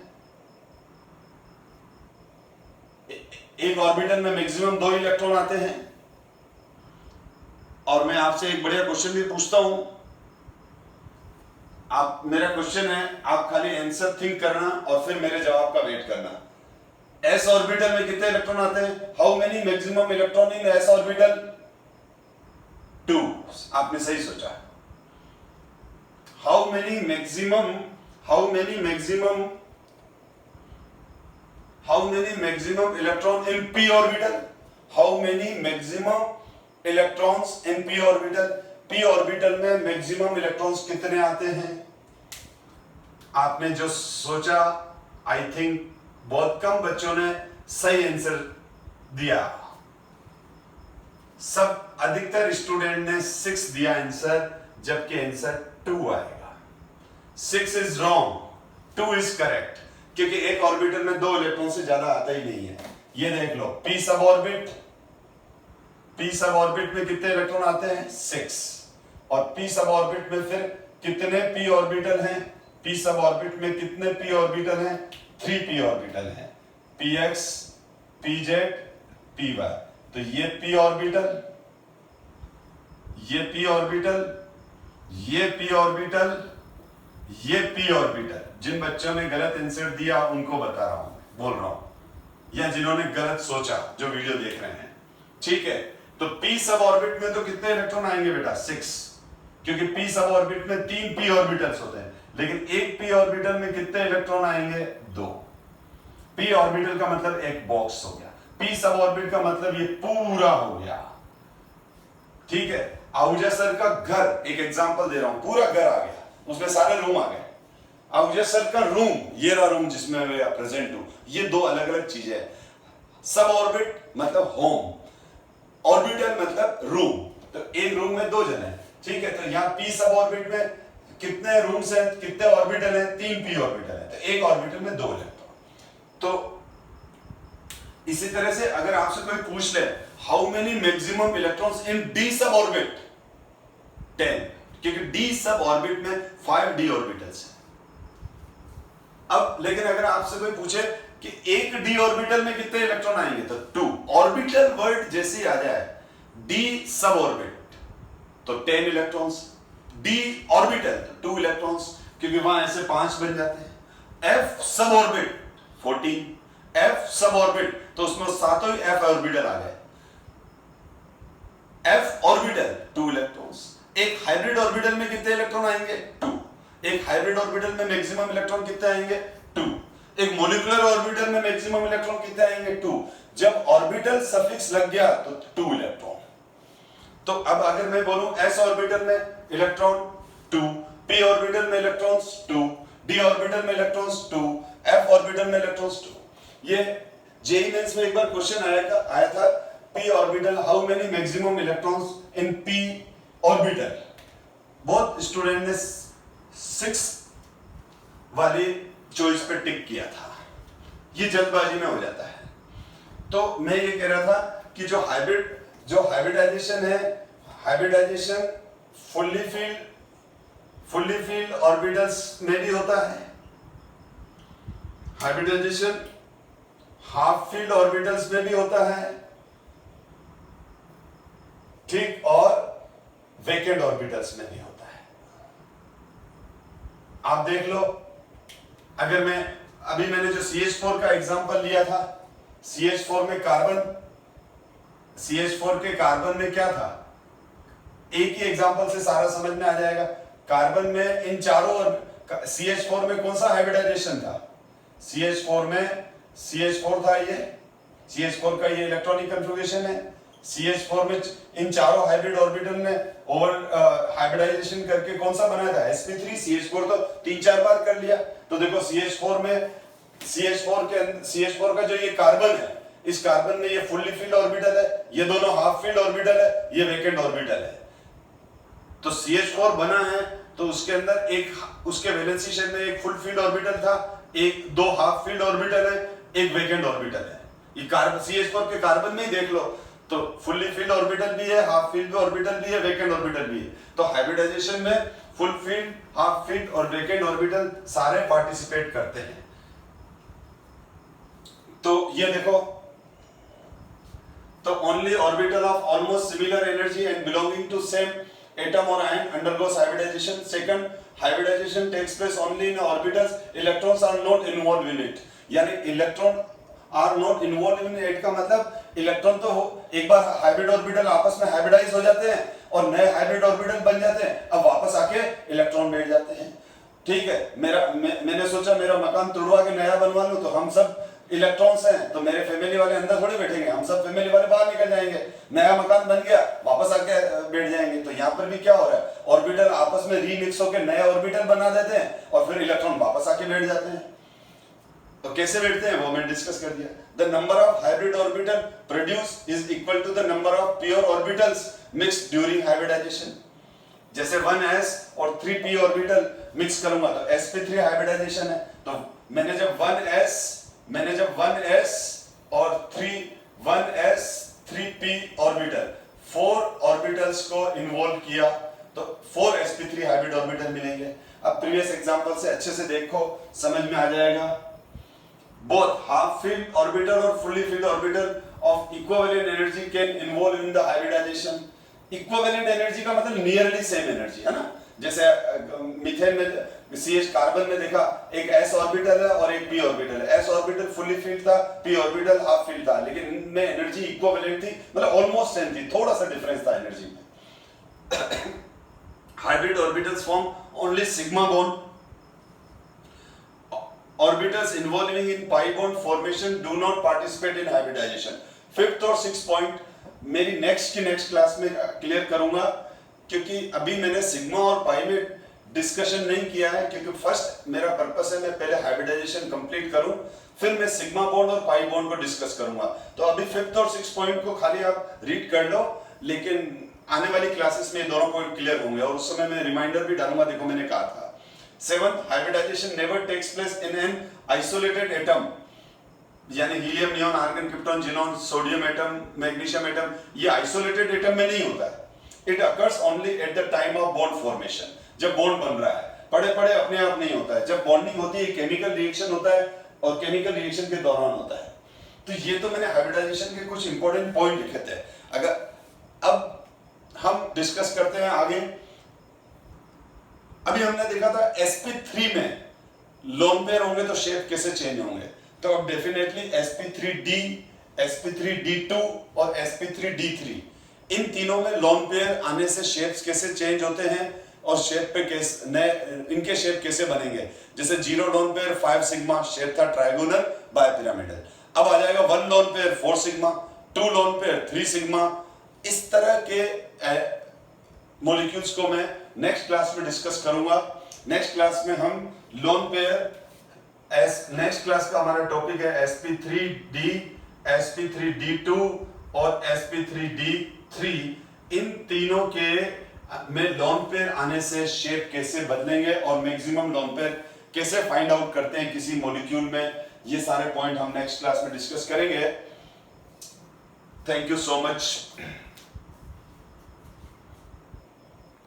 एक ऑर्बिटल में मैक्सिमम 2 इलेक्ट्रॉन आते हैं। और मैं आपसे एक बढ़िया क्वेश्चन भी पूछता हूं, आप, मेरा क्वेश्चन है, आप खाली आंसर थिंक करना और फिर मेरे जवाब का वेट करना। एस ऑर्बिटल में कितने इलेक्ट्रॉन आते हैं? How many maximum electron in S orbital? 2। आपने सही सोचा। How many maximum electron in p orbital? How many maximum electrons in p orbital? p orbital में मैक्सिमम इलेक्ट्रॉन्स कितने आते हैं? आपने जो सोचा, आई थिंक बहुत कम बच्चों ने सही आंसर दिया। सब अधिकतर स्टूडेंट ने 6 दिया आंसर, जबकि आंसर 2 आएगा। 6 इज रॉन्ग, 2 इज करेक्ट, क्योंकि एक ऑर्बिटल में 2 इलेक्ट्रॉन से ज्यादा आता ही नहीं है। ये देख लो, p सब ऑर्बिट, p सब ऑर्बिट में कितने इलेक्ट्रॉन आते हैं? 6। और p सब ऑर्बिट में फिर कितने p ऑर्बिटल हैं? p सब ऑर्बिट में कितने p ऑर्बिटल हैं? 3 p ऑर्बिटल हैं, px, pz, py। तो ये p ऑर्बिटल, ये p ऑर्बिटल, ये p ऑर्बिटल, ये p ऑर्बिटल। जिन बच्चों ने गलत आंसर दिया उनको बता रहा हूं, बोल रहा हूं, या जिन्होंने गलत सोचा जो वीडियो देख रहे हैं, ठीक है। तो p सब ऑर्बिट में तो कितने इलेक्ट्रॉन आएंगे बेटा? 6, क्योंकि p सब ऑर्बिट में 3 p ऑर्बिटल्स होते हैं, लेकिन एक p ऑर्बिटल में कितने इलेक्ट्रॉन आएंगे? 2। p ऑर्बिटल का मतलब एक बॉक्स हो गया, p सब ऑर्बिट का मतलब ये पूरा हो गया, ठीक है। आहूजा सर का घर, एक एग्जांपल दे रहा हूं, पूरा घर आ गया, उसमें सारे रूम आ गए। आहूजा सर का रूम, ये रहा रूम जिसमें मैं प्रेजेंट हूं, ये 2 अलग अलग चीजें हैं। सब ऑर्बिट मतलब होम, ऑर्बिटल मतलब रूम। तो एक रूम में 2 जने, ठीक है। तो यहाँ p सब ऑर्बिट में कितने रूम्स हैं, कितने ऑर्बिटल हैं? 3 p ऑर्बिटल है, तो एक ऑर्बिटल में 2 इलेक्ट्रॉन। तो इसी तरह से अगर आपसे कोई पूछ ले how many maximum electrons in d सब ऑर्बिट, 10, क्योंकि d सब ऑर्बिट में 5 d ऑर्बिटल्स हैं। अब लेकिन अगर आपसे कोई पूछे कि एक d ऑर्बिटल में कितने इलेक्ट्रॉन आएंगे, तो 2। ऑर्बिटल वर्ड जैसे ही आ जाए, d सब ऑर्बिट तो 10 इलेक्ट्रॉन्स, d ऑर्बिटल तो 2 इलेक्ट्रॉन्स, क्योंकि वहां ऐसे 5 बन जाते हैं। f सब ऑर्बिट 14, f सब ऑर्बिट तो उसमें सातों ही f ऑर्बिटल आ गए। f orbital 2 electrons. एक हाइब्रिड ऑर्बिटल में कितने इलेक्ट्रॉन आएंगे? 2। एक हाइब्रिड ऑर्बिटल में मैक्सिमम इलेक्ट्रॉन कितने आएंगे? 2। एक मॉलिक्यूलर ऑर्बिटल में मैक्सिमम इलेक्ट्रॉन कितने आएंगे? 2। जब ऑर्बिटल सफिक्स लग गया तो 2 इलेक्ट्रॉन। तो अब अगर मैं बोलूं s ऑर्बिटल में इलेक्ट्रॉन 2, p ऑर्बिटल में इलेक्ट्रॉन्स 2, d ऑर्बिटल में इलेक्ट्रॉन्स 2, f ऑर्बिटल में इलेक्ट्रॉन्स 2। ये जेईई मेंस में एक बार क्वेश्चन आया था, p orbital, how many maximum electrons in p orbital. बहुत स्टूडेंट ने 6 वाली चॉइस पे टिक किया था, ये जल्दबाजी में हो जाता है। तो मैं ये कह रहा था कि जो हाइब्रिडाइजेशन है, हाइब्रिडाइजेशन फुल्ली फील्ड ऑर्बिटल्स में भी होता है, हाइब्रिडाइजेशन हाफ फील्ड ऑर्बिटल्स में भी होता है, ठीक, और वेकेंट ऑर्बिटल्स में भी होता है। आप देख लो, अगर मैंने जो CH4 का एग्जांपल लिया था, CH4 में कार्बन, CH4 के कार्बन में क्या था, एक ही एग्जांपल से सारा समझ में आ जाएगा। कार्बन में इन चारों, CH4 में कौन सा हाइब्रिडाइजेशन था? CH4 था, ये CH4 का ये इलेक्ट्रॉनिक कन्फिगरेशन है। CH4 में इन चारों हाइब्रिड ऑर्बिटल ने ओवर हाइब्रिडाइजेशन करके कौन सा बनाया था? sp3। CH4 तो 3-4 बार कर लिया। तो देखो CH4 का जो ये कार्बन है, इस कार्बन में ये फुल्ली फील्ड ऑर्बिटल है, ये दोनों हाफ फील्ड ऑर्बिटल है, ये वेकेंट ऑर्बिटल है। तो CH4 बना है तो उसके अंदर उसके वैलेंसी शेल में एक फुल फील्ड ऑर्बिटल था, 2 हाफ फील्ड ऑर्बिटल है, एक वेकेंट ऑर्बिटल है। ये कार्बन, CH4 के कार्बन में ही देख लो, तो फुल्ली फील्ड ऑर्बिटल भी है, हाफ फील्ड ऑर्बिटल भी है, वेकेंट ऑर्बिटल भी है। तो हाइब्रिडाइजेशन में फुल फील्ड, हाफ फील्ड और वेकेंट ऑर्बिटल सारे पार्टिसिपेट करते हैं। तो ये देखो, तो only orbital of almost similar energy and belonging to same atom और ion undergoes hybridization. Second, hybridization takes place only in orbitals, electrons are not involve in it. यानी electron are not involve in it का मतलब electron तो एक बार hybrid orbital आपस में hybridise हो जाते हैं और नए हाइब्रिड ऑर्बिटल बन जाते हैं, अब वापस आके इलेक्ट्रॉन बैठ जाते हैं। ठीक है, मैंने सोचा मेरा मकान तुड़वा के नया बनवा लूं, तो हम सब इलेक्ट्रॉन्स हैं तो मेरे फैमिली वाले अंदर थोड़े बैठेंगे, हम सब फैमिली वाले बाहर निकल जाएंगे, नया मकान बन गया वापस आके बैठ जाएंगे। तो यहाँ पर भी क्या हो रहा है, ऑर्बिटल आपस में रीमिक्स होकर नए ऑर्बिटल बना देते हैं और फिर इलेक्ट्रॉन वापस आके बैठ जाते हैं। तो कैसे बैठते हैं वो मैंने डिस्कस कर दिया। The number of hybrid orbital produce is equal to the number of pure orbitals mixed during hybridization. जैसे 1s और 3p ऑर्बिटल मिक्स करूंगा तो sp3 हाइब्रिडाइजेशन है। तो मैंने जब 1s और 1s 3p ऑर्बिटल 4 ऑर्बिटल्स को इन्वॉल्व किया तो 4 sp3 हाइब्रिड ऑर्बिटल मिलेंगे। अब प्रीवियस एग्जांपल से अच्छे से देखो, समझ में आ जाएगा। बोथ हाफ फिल्ड ऑर्बिटल और fully filled orbital of equivalent energy can involve in the hybridization. Equivalent energy का मतलब नियरली सेम एनर्जी है ना। जैसे मीथेन में CH कार्बन में देखा, एक s ऑर्बिटल है और एक p ऑर्बिटल है। s ऑर्बिटल फुली फिल्ड था, p ऑर्बिटल हाफ फिल्ड था, लेकिन इनमें एनर्जी इक्विवेलेंट थी, मतलब ऑलमोस्ट सेम थी, थोड़ा सा डिफरेंस था एनर्जी में। Hybrid orbitals form only sigma bond. Orbitals involving in pi bond formation do not participate in hybridization. 5th और 6th पॉइंट मेरी नेक्स्ट क्लास में क्लियर करूंगा, क्योंकि अभी मैंने सिग्मा और पाई में डिस्कशन नहीं किया है, क्योंकि फर्स्ट मेरा पर्पस है मैं पहले हाइब्रिडाइजेशन कंप्लीट करूं, फिर मैं सिग्मा बॉन्ड और पाई बॉन्ड को डिस्कस करूंगा। तो अभी 5th और 6th पॉइंट को खाली आप रीड कर लो, लेकिन आने वाली क्लासेस में ये दोनों पॉइंट क्लियर होंगे और उस समय मैं रिमाइंडर भी डालूंगा। देखो मैंने कहा था 7th, hybridization never takes place in an isolated atom, यानी helium, neon, argon, krypton, xenon, sodium atom, magnesium atom, ये आइसोलेटेड एटम में नहीं होता है। It occurs only at the time of bond formation, जब बॉन्ड बन रहा है। पड़े पड़े अपने आप नहीं होता है, जब बॉन्डिंग होती है केमिकल रिएक्शन होता है और केमिकल रिएक्शन के दौरान होता है। तो ये तो मैंने हाइब्रिडाइजेशन के कुछ इंपॉर्टेंट पॉइंट लिखे थे। अगर अब हम डिस्कस करते हैं आगे। अभी हमने देखा था sp3 में लोन पेयर होंगे तो शेप कैसे चेंज होंगे। तो अब डेफिनेटली sp3d, sp3d2 और sp3d3, इन तीनों में लोन पेयर आने से शेप्स कैसे चेंज होते हैं और शेप पे कैसे नए इनके शेप कैसे बनेंगे। जैसे 0 लोन पेयर 5 सिग्मा, शेप था ट्रायगोनल बायपिरामिडल। अब आ जाएगा 1 loan pair 4 sigma, 2 lone pair 3 sigma. इस तरह के मॉलिक्यूल्स को मैं नेक्स्ट क्लास में डिस्कस करूंगा। नेक्स्ट क्लास में हम लोन पेयर, नेक्स्ट क्लास का हमारा टॉपिक है sp3d, sp3d2 और sp3d3। इन तीनों के में लोन पेयर आने से शेप कैसे बदलेंगे और मैक्सिमम लोन पेयर कैसे फाइंड आउट करते हैं किसी मॉलिक्यूल में, ये सारे पॉइंट हम नेक्स्ट क्लास में डिस्कस करेंगे। Thank you so much.